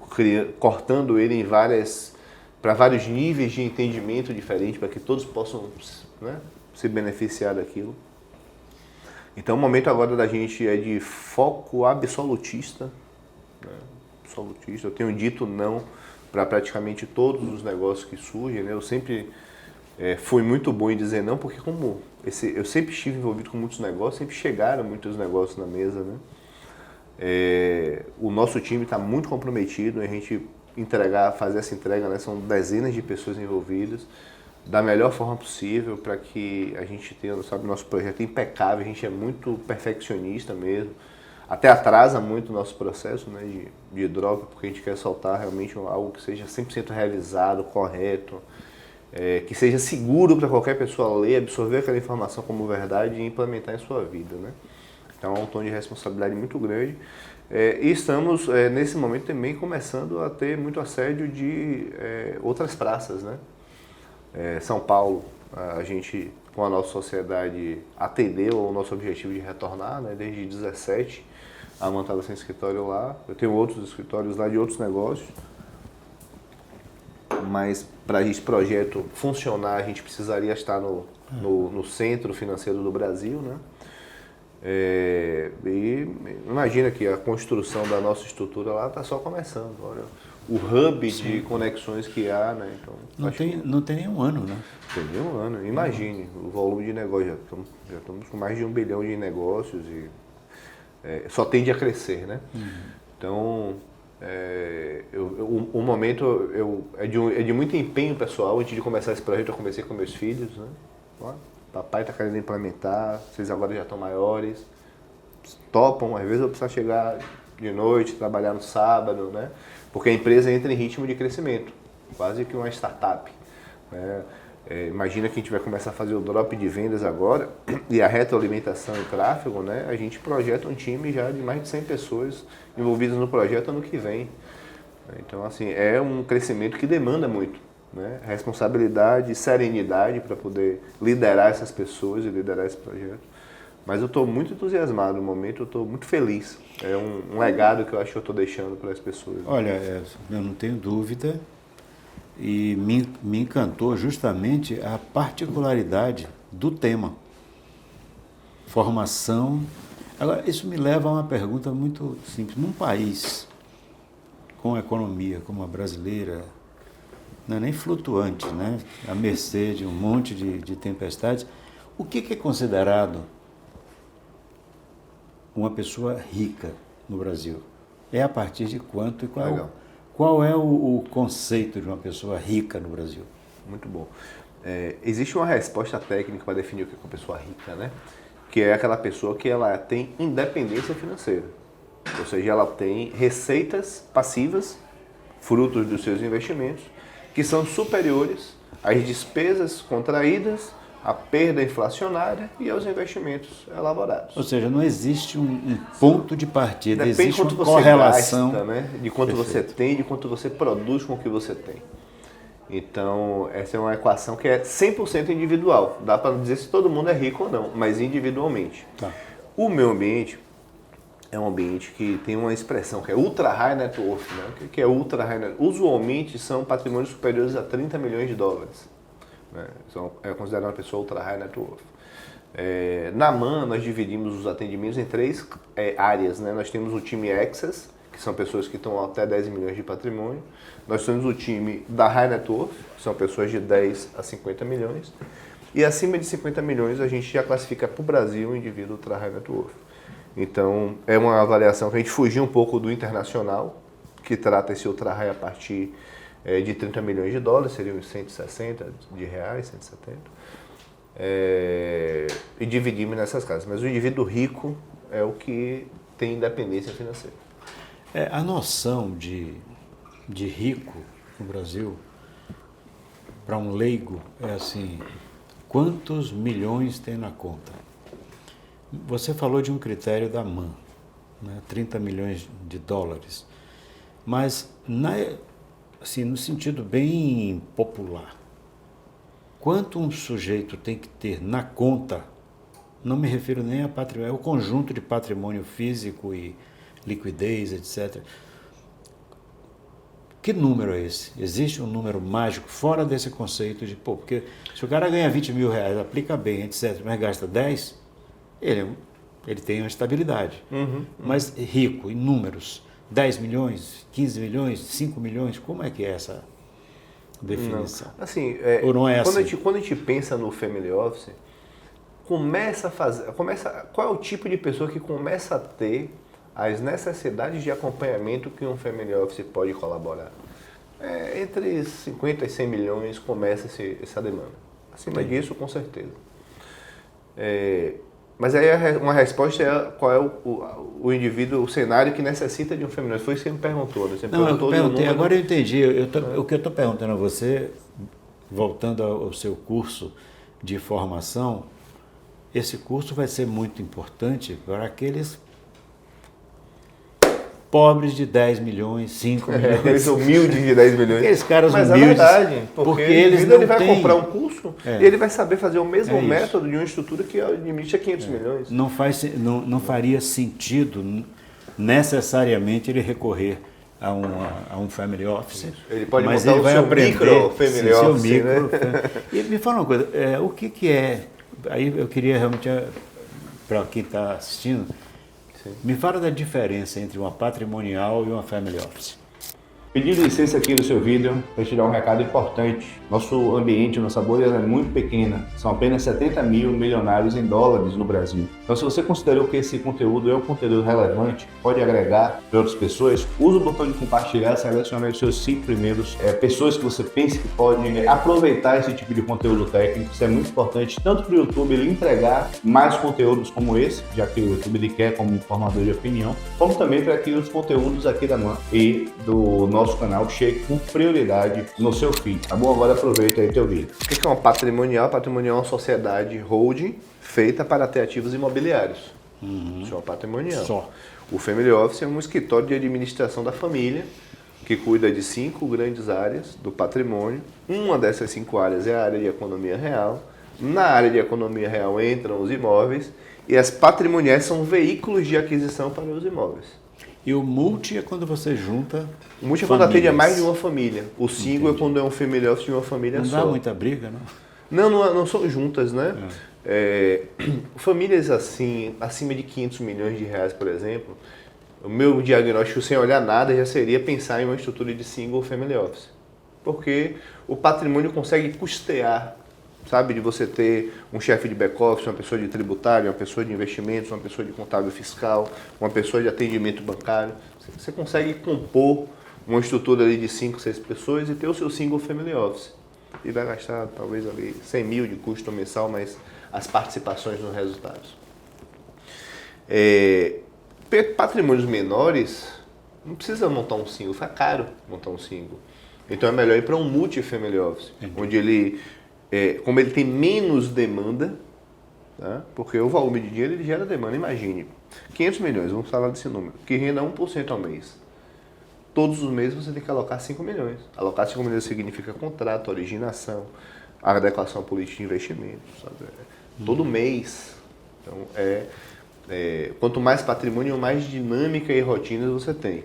cortando ele em várias para vários níveis de entendimento diferente, para que todos possam, né, se beneficiar daquilo. Então o momento agora da gente é de foco absolutista, né, absolutista. Eu tenho dito não para praticamente todos os negócios que surgem, né? Eu sempre fui muito bom em dizer não, porque eu sempre estive envolvido com muitos negócios, sempre chegaram muitos negócios na mesa, né? O nosso time está muito comprometido em a gente fazer essa entrega, né? São dezenas de pessoas envolvidas, da melhor forma possível para que a gente tenha, sabe, nosso projeto impecável. A gente é muito perfeccionista mesmo, até atrasa muito o nosso processo, né, de drop, porque a gente quer soltar realmente algo que seja 100% realizado, correto, que seja seguro para qualquer pessoa ler, absorver aquela informação como verdade e implementar em sua vida, né? Então é um tom de responsabilidade muito grande. E estamos, nesse momento, também começando a ter muito assédio de outras praças, né? São Paulo, a gente, com a nossa sociedade, atendeu ao nosso objetivo de retornar, né? Desde 2017, a AMAN estava sem escritório lá. Eu tenho outros escritórios lá de outros negócios, mas para esse projeto funcionar, a gente precisaria estar no centro financeiro do Brasil, né? E imagina que a construção da nossa estrutura lá está só começando. Olha, o hub de conexões que há, né? Então, não tem nem um ano, né? Tem nem um ano. Imagine o volume de negócio. Já estamos com mais de 1 bilhão de negócios e só tende a crescer, né? Então, o momento é de muito empenho pessoal. Antes de começar esse projeto, eu conversei com meus filhos, né? Ó, papai está querendo implementar, vocês agora já estão maiores, topam, às vezes eu preciso chegar de noite, trabalhar no sábado, né? Porque a empresa entra em ritmo de crescimento, quase que uma startup, né? Imagina que a gente vai começar a fazer o drop de vendas agora e a retroalimentação e tráfego, né? A gente projeta um time já de mais de 100 pessoas envolvidas no projeto ano que vem. Então, assim, é um crescimento que demanda muito, né? Responsabilidade, serenidade para poder liderar essas pessoas e liderar esse projeto. Mas eu estou muito entusiasmado no momento, eu estou muito feliz. É um legado que eu acho que eu estou deixando para as pessoas. Olha, eu não tenho dúvida, e me encantou justamente a particularidade do tema. Formação. Agora, isso me leva a uma pergunta muito simples. Num país com economia como a brasileira, não é nem flutuante, né? À mercê de um monte de tempestades, o que é considerado uma pessoa rica no Brasil? É a partir de quanto e qual é o conceito de uma pessoa rica no Brasil? Muito bom. Existe uma resposta técnica para definir o que é uma pessoa rica, né? Que é aquela pessoa que ela tem independência financeira. Ou seja, ela tem receitas passivas, frutos dos seus investimentos, que são superiores às despesas contraídas, à perda inflacionária e aos investimentos elaborados. Ou seja, não existe um ponto de partida, Depende existe de quanto uma você correlação. gasta, né? De quanto Perfeito. você tem, de quanto você produz com o que você tem. Então, essa é uma equação que é 100% individual. Dá para dizer se todo mundo é rico ou não, mas individualmente. Tá. O meu ambiente é um ambiente que tem uma expressão que é ultra high net worth, né? O que é ultra high net worth? Usualmente são patrimônios superiores a 30 milhões de dólares. Né? É considerado uma pessoa ultra high net worth. Na MAN, nós dividimos os atendimentos em 3 áreas. Né? Nós temos o time Access, que são pessoas que estão até 10 milhões de patrimônio. Nós temos o time da High Net Worth, que são pessoas de 10 a 50 milhões. E acima de 50 milhões a gente já classifica para o Brasil o indivíduo ultra High Net Worth. Então, é uma avaliação que a gente fugiu um pouco do internacional, que trata esse ultra high a partir de 30 milhões de dólares, seriam uns 160 de reais, 170. E dividimos nessas casas. Mas o indivíduo rico é o que tem independência financeira. A noção de rico no Brasil, para um leigo, é assim, quantos milhões tem na conta? Você falou de um critério da MAN, né, 30 milhões de dólares, mas assim, no sentido bem popular, quanto um sujeito tem que ter na conta, não me refiro nem a patrimônio, é o conjunto de patrimônio físico e liquidez, etc. Que número é esse? Existe um número mágico fora desse conceito de, porque se o cara ganha 20 mil reais, aplica bem, etc., mas gasta 10, ele tem uma estabilidade. Mas rico, em números, 10 milhões, 15 milhões, 5 milhões, como é que é essa definição? Não. Assim, ou não é assim? Quando a gente pensa no family office, qual é o tipo de pessoa que começa a ter as necessidades de acompanhamento que um family office pode colaborar? Entre 50 e 100 milhões começa essa demanda. Acima disso, com certeza. Mas aí uma resposta é qual é o indivíduo, o cenário que necessita de um family office. Foi isso que você me perguntou, né? Você não, eu perguntei, agora eu entendi. É. O que eu estou perguntando a você, voltando ao seu curso de formação, esse curso vai ser muito importante para aqueles pobres de 10 milhões, 5 milhões. Aqueles humildes de 10 milhões. Aqueles caras Mas humildes. Mas é verdade, porque eles não ele vai têm... comprar um curso e ele vai saber fazer o mesmo método de uma estrutura que administra 500 milhões. Não faria sentido necessariamente ele recorrer a um family office. Ele pode mas montar ele vai aprender micro family office, né? E me fala uma coisa, o que é... Aí eu queria realmente, para quem está assistindo, me fala da diferença entre uma patrimonial e uma family office. Pedindo licença aqui no seu vídeo para te dar um recado importante. Nosso ambiente, nossa bolha é muito pequena. São apenas 70 mil milionários em dólares no Brasil. Então, se você considerou que esse conteúdo é um conteúdo relevante, pode agregar para outras pessoas, use o botão de compartilhar, selecione os seus 5 primeiros pessoas que você pensa que podem aproveitar esse tipo de conteúdo técnico. Isso é muito importante, tanto para o YouTube ele entregar mais conteúdos como esse, já que o YouTube ele quer como um formador de opinião, como também para que os conteúdos aqui da MAN e do nosso canal chegue com prioridade no seu feed, tá bom? Agora aproveita aí teu vídeo. O que é uma patrimonial? Patrimonial é uma sociedade holding feita para ter ativos imobiliários. Isso é uma patrimonial. Só. O family office é um escritório de administração da família que cuida de 5 grandes áreas do patrimônio. Uma dessas 5 áreas é a área de economia real. Na área de economia real entram os imóveis e as patrimoniais são veículos de aquisição para os imóveis. E o multi é quando você junta. O multi é quando atende a mais de uma família. O single é quando é um family office de uma família só. Não dá muita briga, não? Não são juntas, né? Famílias assim, acima de 500 milhões de reais, por exemplo, o meu diagnóstico sem olhar nada já seria pensar em uma estrutura de single family office. Porque o patrimônio consegue custear, sabe, de você ter um chefe de back-office, uma pessoa de tributário, uma pessoa de investimentos, uma pessoa de contábil fiscal, uma pessoa de atendimento bancário. Você consegue compor uma estrutura ali de 5, 6 pessoas e ter o seu single family office. E vai gastar talvez ali 100 mil de custo mensal, mas as participações nos resultados. Patrimônios menores, não precisa montar um single, fica caro montar um single. Então é melhor ir para um multi-family office, onde ele... como ele tem menos demanda, tá? Porque o volume de dinheiro ele gera demanda. Imagine, 500 milhões, vamos falar desse número, que renda 1% ao mês. Todos os meses você tem que alocar 5 milhões. Alocar 5 milhões significa contrato, originação, adequação política de investimentos. Sabe? Todo mês. Então, quanto mais patrimônio, mais dinâmica e rotinas você tem.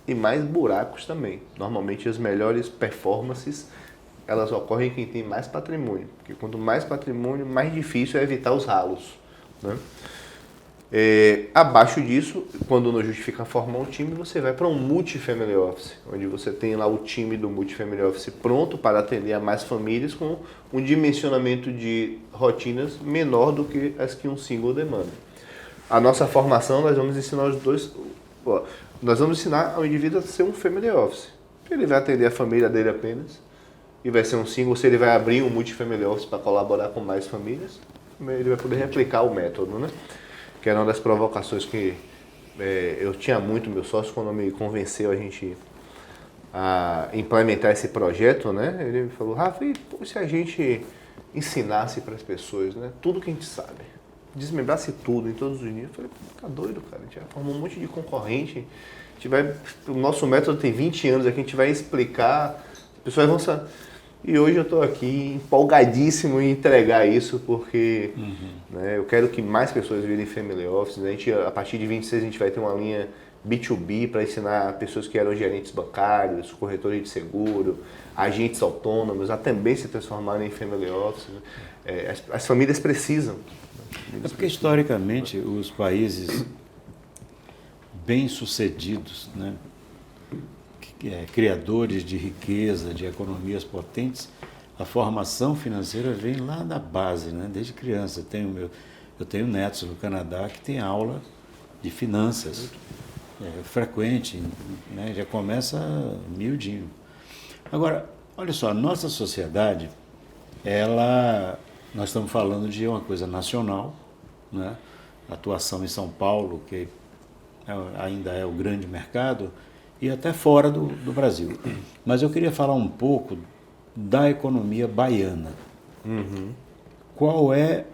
E mais buracos também. Normalmente as melhores performances elas ocorrem em quem tem mais patrimônio, porque quanto mais patrimônio, mais difícil é evitar os ralos, né? Abaixo disso, quando não justifica formar um time, você vai para um multi-family office, onde você tem lá o time do multi-family office pronto para atender a mais famílias com um dimensionamento de rotinas menor do que as que um single demanda. A nossa formação, nós vamos ensinar os dois, nós vamos ensinar ao indivíduo a ser um family office. Ele vai atender a família dele apenas, e vai ser um single, se ele vai abrir um multi-family office para colaborar com mais famílias, ele vai poder replicar o método, né? Que era uma das provocações que eu tinha muito, meu sócio, quando me convenceu a implementar esse projeto, né? Ele me falou, Rafa, e se a gente ensinasse para as pessoas, né? Tudo que a gente sabe, desmembrasse tudo em todos os níveis. Eu falei, tá doido, cara, a gente vai formar um monte de concorrente, o nosso método tem 20 anos, aqui a gente vai explicar, as pessoas vão saber. E hoje eu estou aqui empolgadíssimo em entregar isso, porque né, eu quero que mais pessoas virem family office. Né? A partir de 26 a gente vai ter uma linha B2B para ensinar pessoas que eram gerentes bancários, corretores de seguro, agentes autônomos, a também se transformarem em family office. As famílias precisam. É porque, historicamente, os países bem-sucedidos, né, criadores de riqueza, de economias potentes, a formação financeira vem lá da base, né, desde criança. Eu tenho netos no Canadá que tem aula de finanças frequente, né, já começa miudinho. Agora, olha só, a nossa sociedade, nós estamos falando de uma coisa nacional, né? Atuação em São Paulo, que ainda é o grande mercado, e até fora do Brasil. Mas eu queria falar um pouco da economia baiana. Uhum. Qual é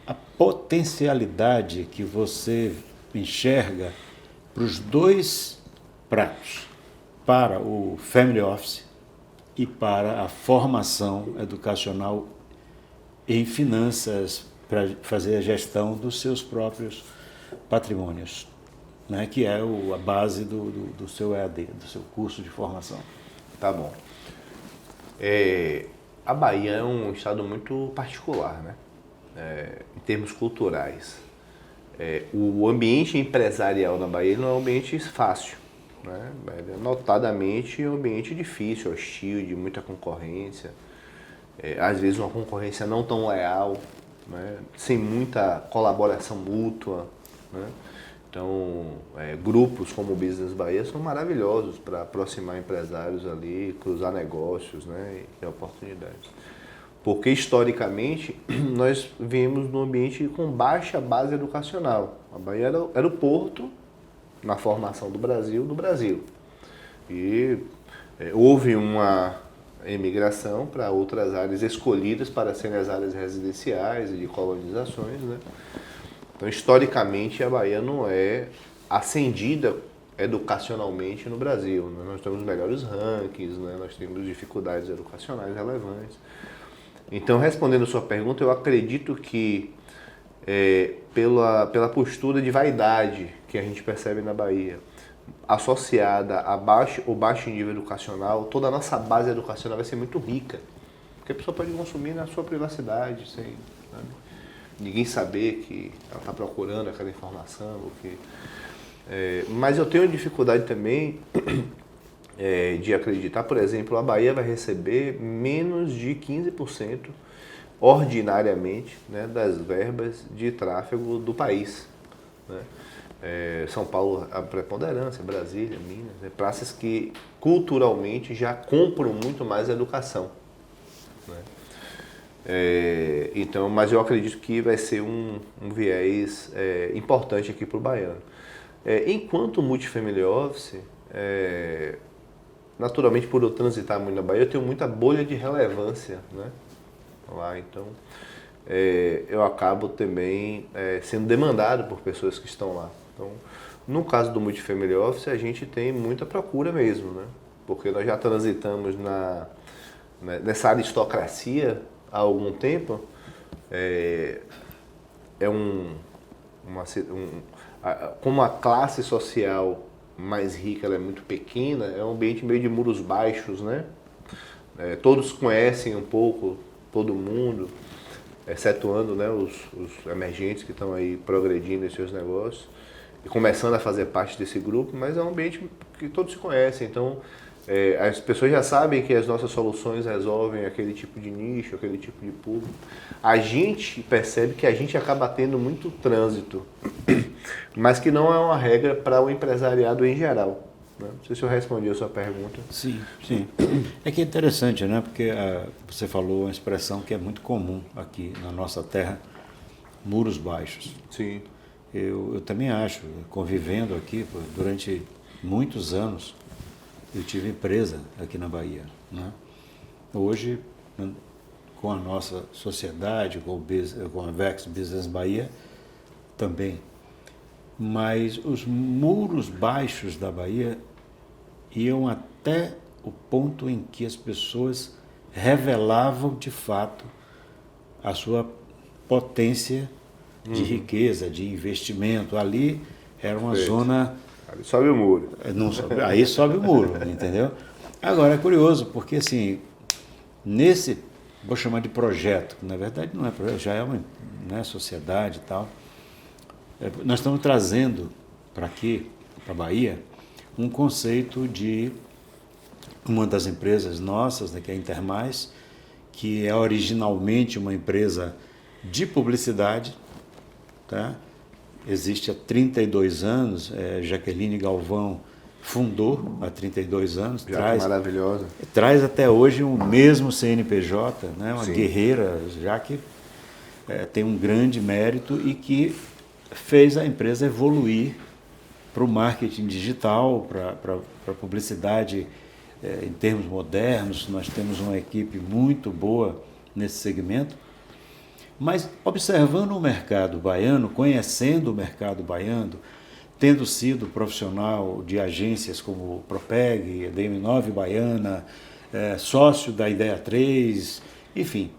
a potencialidade que você enxerga para os dois pratos, para o family office e para a formação educacional em finanças, para fazer a gestão dos seus próprios patrimônios, né, que é a base do seu EAD, do seu curso de formação? Tá bom. A Bahia é um estado muito particular, né? Em termos culturais. O ambiente empresarial na Bahia não é um ambiente fácil, né? É notadamente um ambiente difícil, hostil, de muita concorrência. Às vezes uma concorrência não tão leal, né? Sem muita colaboração mútua, né? Então, grupos como o Business Bahia são maravilhosos para aproximar empresários ali, cruzar negócios, né, e oportunidades. Porque, historicamente, nós viemos num ambiente com baixa base educacional. A Bahia era o porto na formação do Brasil. E houve uma emigração para outras áreas escolhidas para serem as áreas residenciais e de colonizações, né? Então, historicamente, a Bahia não é ascendida educacionalmente no Brasil, né? Nós temos melhores rankings, né? Nós temos dificuldades educacionais relevantes. Então, respondendo a sua pergunta, eu acredito que pela postura de vaidade que a gente percebe na Bahia, associada ao baixo nível educacional, toda a nossa base educacional vai ser muito rica, porque a pessoa pode consumir na sua privacidade, sem... Sabe? Ninguém saber que ela está procurando aquela informação. Mas eu tenho dificuldade também de acreditar, por exemplo, a Bahia vai receber menos de 15% ordinariamente, né, das verbas de tráfego do país, né? São Paulo a preponderância, Brasília, Minas, né, praças que culturalmente já compram muito mais a educação, né? Então, mas eu acredito que vai ser um viés importante aqui para o baiano. Enquanto multifamily office, naturalmente por eu transitar muito na Bahia, eu tenho muita bolha de relevância, né, lá. Então, eu acabo também sendo demandado por pessoas que estão lá. Então, no caso do multifamily office, a gente tem muita procura mesmo, né, porque nós já transitamos nessa aristocracia há algum tempo. Como a classe social mais rica ela é muito pequena, é um ambiente meio de muros baixos, né? Todos conhecem um pouco todo mundo, excetuando, né, os emergentes que estão aí progredindo em seus negócios e começando a fazer parte desse grupo, mas é um ambiente que todos se conhecem. Então, as pessoas já sabem que as nossas soluções resolvem aquele tipo de nicho, aquele tipo de público. A gente percebe que a gente acaba tendo muito trânsito, mas que não é uma regra para o empresariado em geral, né? Não sei se eu respondi a sua pergunta. Sim, sim. É que é interessante, né? Porque você falou uma expressão que é muito comum aqui na nossa terra, muros baixos. Sim. Eu também acho, convivendo aqui durante muitos anos, eu tive empresa aqui na Bahia, né? Hoje, com a nossa sociedade, com a Vex Business Bahia, também. Mas os muros baixos da Bahia iam até o ponto em que as pessoas revelavam, de fato, a sua potência de riqueza, de investimento. Ali era uma zona Aí sobe o muro. Não sobe, aí sobe o muro, entendeu? Agora, é curioso, porque assim, nesse, vou chamar de projeto, que na verdade não é projeto, já é uma, né, sociedade e tal, nós estamos trazendo para aqui, para a Bahia, um conceito de uma das empresas nossas, né, que é a Intermais, que é originalmente uma empresa de publicidade, tá? Existe há 32 anos, Jaqueline Galvão fundou há 32 anos. Maravilhosa. Traz até hoje o mesmo CNPJ, né? Uma Sim. guerreira, já que tem um grande mérito e que fez a empresa evoluir para o marketing digital, para a publicidade em termos modernos. Nós temos uma equipe muito boa nesse segmento. Mas observando o mercado baiano, conhecendo o mercado baiano, tendo sido profissional de agências como Propeg, DM9 Baiana, sócio da Ideia 3, enfim,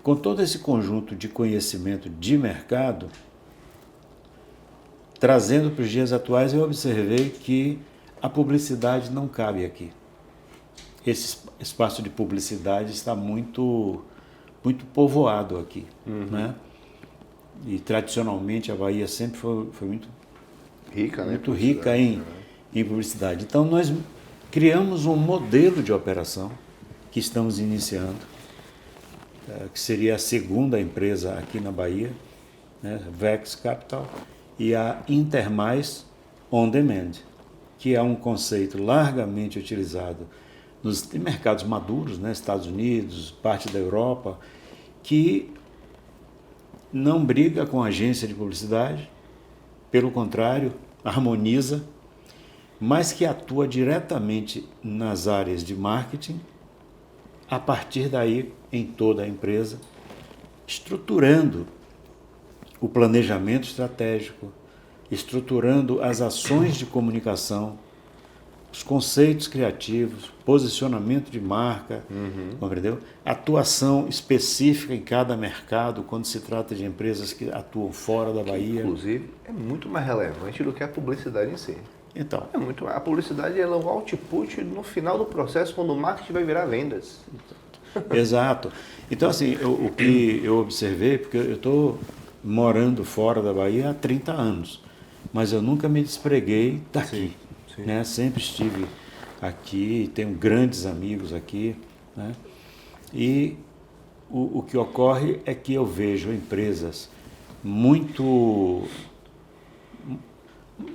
com todo esse conjunto de conhecimento de mercado, trazendo para os dias atuais, eu observei que a publicidade não cabe aqui. Esse espaço de publicidade está muito povoado aqui, né? E tradicionalmente a Bahia sempre foi muito Rica, né? muito rica em publicidade. Então nós criamos um modelo de operação que estamos iniciando, que seria a segunda empresa aqui na Bahia, né? Vex Capital, e a Intermais On Demand, que é um conceito largamente utilizado nos mercados maduros, né? Estados Unidos, parte da Europa, que não briga com a agência de publicidade, pelo contrário, harmoniza, mas que atua diretamente nas áreas de marketing, a partir daí em toda a empresa, estruturando o planejamento estratégico, estruturando as ações de comunicação, os conceitos criativos, posicionamento de marca, compreendeu? Atuação específica em cada mercado, quando se trata de empresas que atuam fora da Bahia. Inclusive, é muito mais relevante do que a publicidade em si. Então, A publicidade é o output no final do processo, quando o marketing vai virar vendas. exato. Então, assim, o que eu observei, porque eu estou morando fora da Bahia há 30 anos, mas eu nunca me despreguei daqui. Sim. Né? Sempre estive aqui, tenho grandes amigos aqui, né? E o que ocorre é que eu vejo empresas muito,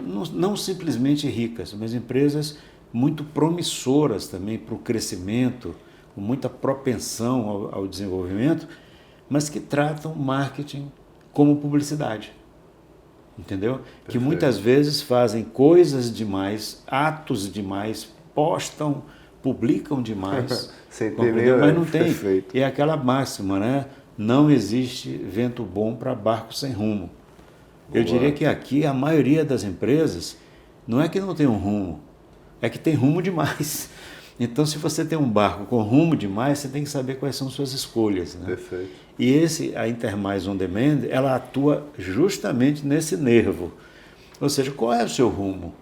não simplesmente ricas, mas empresas muito promissoras também para o crescimento, com muita propensão ao desenvolvimento, mas que tratam marketing como publicidade. Entendeu? Perfeito. Que muitas vezes fazem coisas demais, atos demais, postam, publicam demais, Sem ter mas não tem. Perfeito. E é aquela máxima, né? Não existe vento bom para barco sem rumo. Eu diria que aqui a maioria das empresas não é que não tem um rumo, é que tem rumo demais. Então, se você tem um barco com rumo demais, você tem que saber quais são suas escolhas, né? Perfeito. E a Intermais On Demand, ela atua justamente nesse nervo. Ou seja, qual é o seu rumo?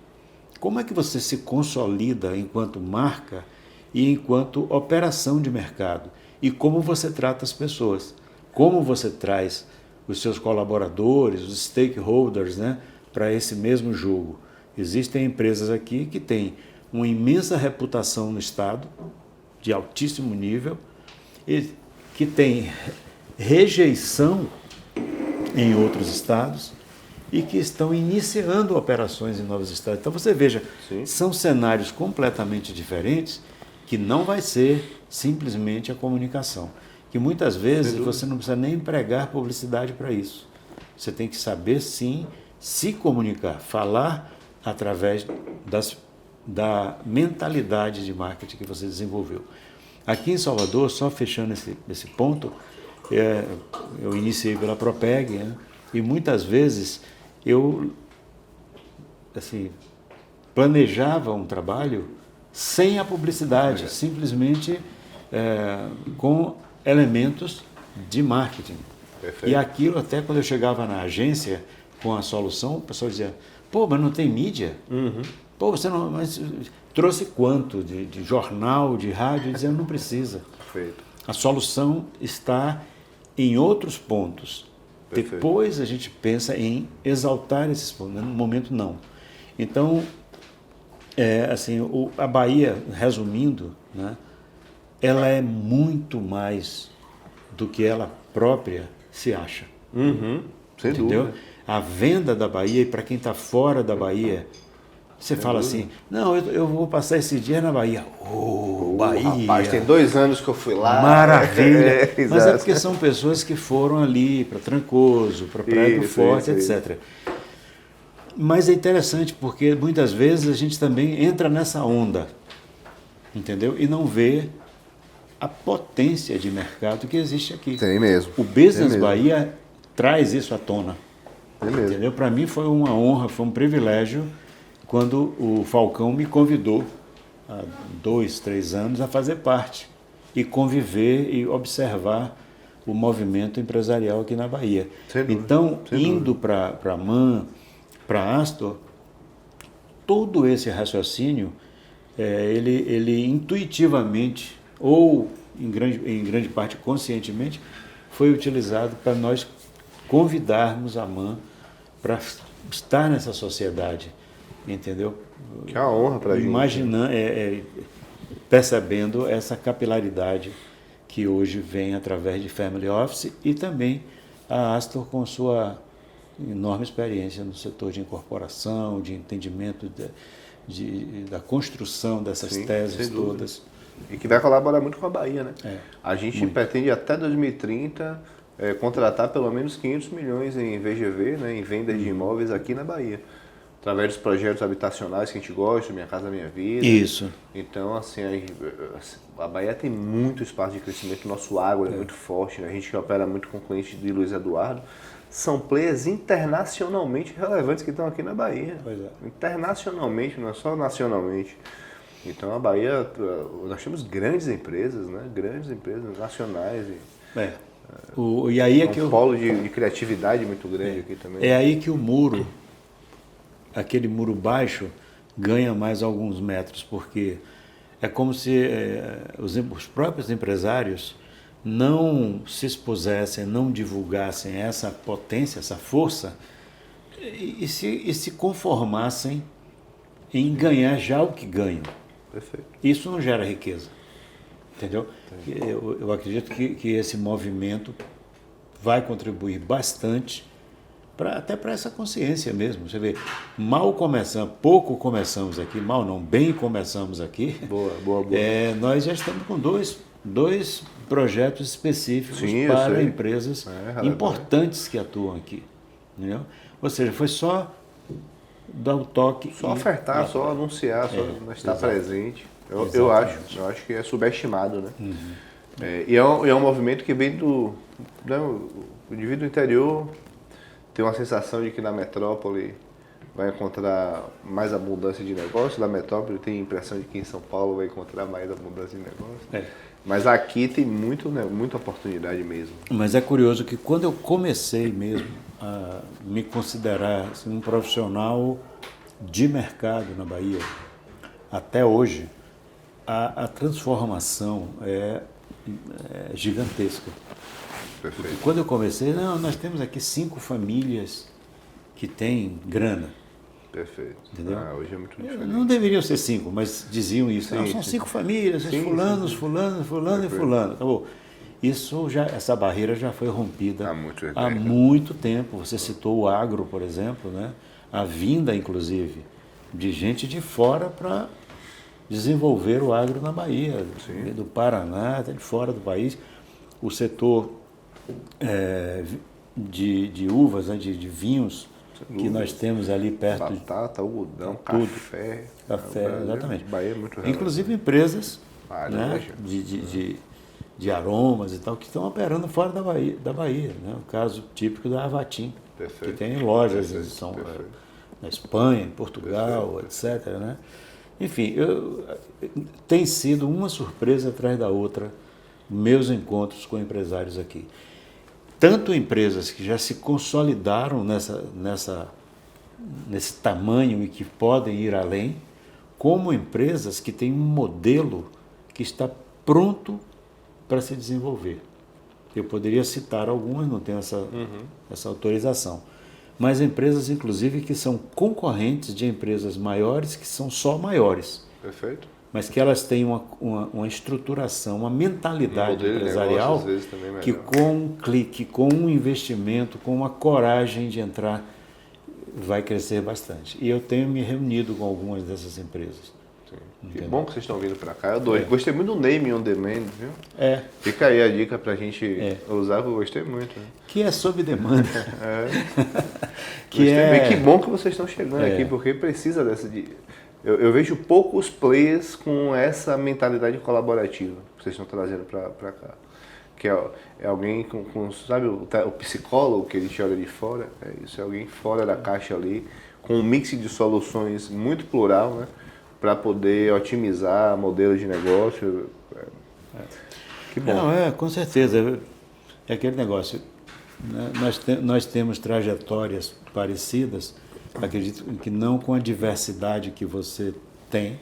Como é que você se consolida enquanto marca e enquanto operação de mercado? E como você trata as pessoas? Como você traz os seus colaboradores, os stakeholders, né, para esse mesmo jogo? Existem empresas aqui que têm uma imensa reputação no Estado, de altíssimo nível, e que têm rejeição em outros estados e que estão iniciando operações em novos estados. Então você veja, Sim. São cenários completamente diferentes que não vai ser simplesmente a comunicação. Que muitas vezes você não precisa nem empregar publicidade para isso. Você tem que saber sim se comunicar, falar através da mentalidade de marketing que você desenvolveu. Aqui em Salvador, só fechando esse ponto, eu iniciei pela Propeg, né? E muitas vezes eu planejava um trabalho sem a publicidade, simplesmente com elementos de marketing. Perfeito. E aquilo, até quando eu chegava na agência com a solução, o pessoal dizia, Pô, mas não tem mídia? Pô, você não... Mas trouxe quanto de jornal, de rádio, dizendo não precisa. Perfeito. A solução está em outros pontos. Perfeito. Depois a gente pensa em exaltar esses pontos, no momento não. Então, assim, a Bahia, resumindo, né, ela é muito mais do que ela própria se acha. Sem Entendeu? dúvida. A venda da Bahia, e para quem está fora da Bahia, você fala assim, não, eu vou passar esse dia na Bahia. Bahia! Rapaz, tem 2 anos que eu fui lá. Maravilha! Mas é exato. porque são pessoas que foram ali para Trancoso, para Praia do Forte, etc. Mas é interessante porque muitas vezes a gente também entra nessa onda, entendeu? E não vê a potência de mercado que existe aqui. Tem mesmo. O Business Tem mesmo. Bahia traz isso à tona. Tem mesmo. Entendeu? Para mim foi uma honra, foi um privilégio quando o Falcão me convidou há 2, 3 anos a fazer parte e conviver e observar o movimento empresarial aqui na Bahia. Sem dúvida, Então, sem indo para a MAN, para Astor, todo esse raciocínio, ele intuitivamente, ou em grande parte conscientemente, foi utilizado para nós convidarmos a MAN para estar nessa sociedade, entendeu? Que é uma honra para a gente. Imaginando, percebendo essa capilaridade que hoje vem através de Family Office e também a Astor com sua enorme experiência no setor de incorporação, de entendimento da construção dessas Sim, teses sem dúvida. todas. E que vai colaborar muito com a Bahia, né? A gente muito. pretende até 2030 contratar pelo menos 500 milhões em VGV, né, em vendas de imóveis aqui na Bahia. Através dos projetos habitacionais que a gente gosta, Minha Casa Minha Vida. Isso. Então, assim, a Bahia tem muito espaço de crescimento, nosso agro é muito forte, né? A gente que opera muito com clientes de Luiz Eduardo, são players internacionalmente relevantes que estão aqui na Bahia. Pois é. Internacionalmente, não é só nacionalmente. Então, a Bahia, nós temos grandes empresas, né? Grandes empresas nacionais. E aí Um polo de criatividade muito grande aqui também. É aí que o muro, aquele muro baixo, ganha mais alguns metros, porque é como se os próprios empresários não se expusessem, não divulgassem essa potência, essa força, e se conformassem em ganhar já o que ganham. Perfeito. Isso não gera riqueza, entendeu? Eu acredito que esse movimento vai contribuir bastante até para essa consciência mesmo. Você vê, pouco começamos aqui, mal não, bem começamos aqui. Boa. Nós já estamos com dois projetos específicos Sim, eu para sei. empresas importantes que atuam aqui. Entendeu? Ou seja, foi só dar o toque. Só ofertar, só anunciar, só estar exato. presente. Eu acho que é subestimado, né? E é um movimento que vem do... Né, o indivíduo interior tem uma sensação de que na metrópole vai encontrar mais abundância de negócio, da metrópole tem a impressão de que em São Paulo vai encontrar mais abundância de negócio. Mas aqui tem muita oportunidade mesmo. Mas é curioso que quando eu comecei mesmo a me considerar assim, um profissional de mercado na Bahia, até hoje, a transformação é gigantesca. Perfeito. Quando eu comecei, nós temos aqui 5 famílias que têm grana. Perfeito. Entendeu? Hoje é muito diferente. Não deveriam ser 5, mas diziam isso. Sim, Não, são 5 famílias, fulano e fulano. Acabou. Essa barreira já foi rompida há muito tempo. Você citou o agro, por exemplo, né? A vinda, inclusive, de gente de fora para desenvolver o agro na Bahia, do Paraná, até de fora do país. O setor de uvas, né? de vinhos, que nós temos ali perto. Batata, algodão, tudo. café. Exatamente. Bahia é muito relevante. Inclusive empresas né? de aromas e tal, que estão operando fora da Bahia. Né? O caso típico da Avatim, que tem lojas na Espanha, em Portugal, etc. Né? Enfim, tem sido uma surpresa atrás da outra meus encontros com empresários aqui. Tanto empresas que já se consolidaram nesse tamanho e que podem ir além, como empresas que têm um modelo que está pronto para se desenvolver. Eu poderia citar algumas, não tenho essa autorização. Mas empresas, inclusive, que são concorrentes de empresas maiores, que são só maiores. Perfeito. Mas que elas têm uma estruturação, uma mentalidade empresarial negócio, às vezes, também que com um clique, com um investimento, com uma coragem de entrar, vai crescer bastante. E eu tenho me reunido com algumas dessas empresas. Que bom que vocês estão vindo para cá. Gostei muito do Name on Demand, viu? Fica aí a dica para a gente usar, que eu gostei muito. Né? Que é sob demanda. Que bom que vocês estão chegando aqui, porque precisa dessa... Eu vejo poucos players com essa mentalidade colaborativa que vocês estão trazendo para cá. Que é alguém sabe, o psicólogo que ele te olha de fora, isso, é alguém fora da caixa ali, com um mix de soluções muito plural, né? Para poder otimizar modelos de negócio. Que bom. Não, com certeza. É aquele negócio. Né? Nós temos trajetórias parecidas, acredito que não com a diversidade que você tem.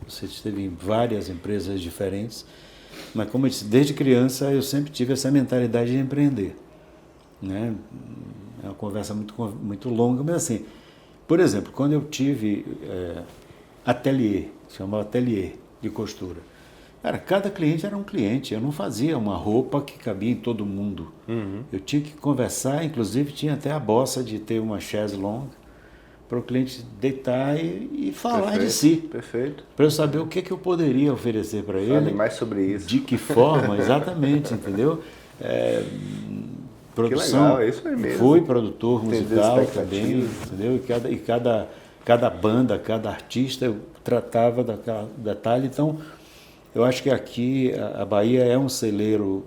Você esteve em várias empresas diferentes, mas como eu disse, desde criança eu sempre tive essa mentalidade de empreender. Né? É uma conversa muito longa, mas assim, por exemplo, quando eu tive ateliê, chamava ateliê de costura. Cara, cada cliente era um cliente, eu não fazia uma roupa que cabia em todo mundo. Eu tinha que conversar, inclusive tinha até a bossa de ter uma chaise longue para o cliente deitar e falar de si. Perfeito. Para eu saber o que eu poderia oferecer para ele. Fale mais sobre isso. De que forma, exatamente, entendeu? Produção. Que legal, é isso aí mesmo. Fui produtor musical também, entendeu? E cada banda, cada artista eu tratava daquela detalhe. Então, eu acho que aqui a Bahia é um celeiro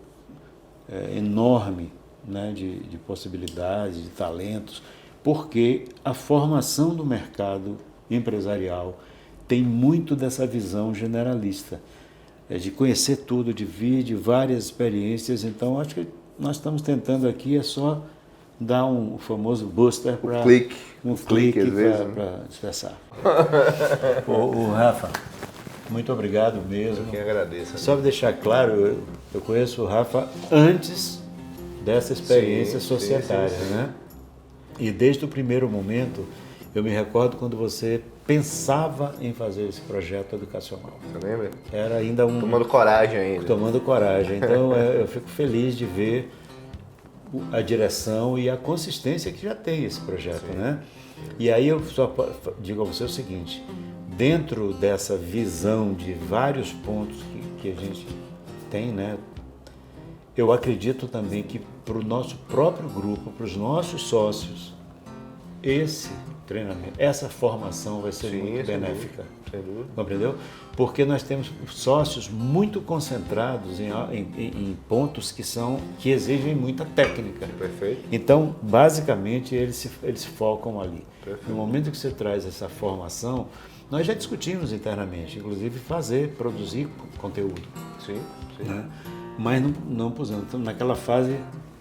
enorme, né, de possibilidades, de talentos, porque a formação do mercado empresarial tem muito dessa visão generalista, de conhecer tudo, de vir de várias experiências. Então, acho que nós estamos tentando aqui só dar um famoso booster para um clique para dispersar. o Rafa, muito obrigado mesmo. Eu que agradeço. Só para deixar claro, eu conheço o Rafa antes dessa experiência societária, sim. Né? E desde o primeiro momento, eu me recordo quando você pensava em fazer esse projeto educacional. Você lembra? Era ainda tomando coragem ainda. Tomando coragem. Então, eu fico feliz de ver a direção e a consistência que já tem esse projeto, sim. Né? E aí eu só digo a você o seguinte, dentro dessa visão de vários pontos que a gente tem, né? Eu acredito também que para o nosso próprio grupo, para os nossos sócios, esse treinamento, essa formação vai ser muito benéfica. Sem dúvida. Compreendeu? Porque nós temos sócios muito concentrados em pontos que exigem muita técnica. Perfeito. Então, basicamente, eles se focam ali. Perfeito. No momento que você traz essa formação, nós já discutimos internamente, inclusive produzir conteúdo. Sim, sim. Né? Mas não pusemos, estamos naquela fase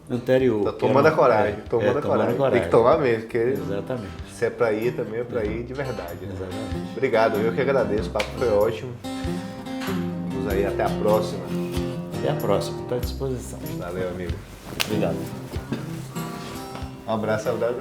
anterior. Tá tomando a coragem, tomando a coragem. Tem que tomar mesmo, porque exatamente. Se é para ir, também é para ir de verdade. Né? Exatamente. Obrigado, eu que agradeço, o papo foi ótimo. Vamos aí, até a próxima. Até a próxima, estou à disposição. Valeu, amigo. Obrigado. Um abraço, saudade.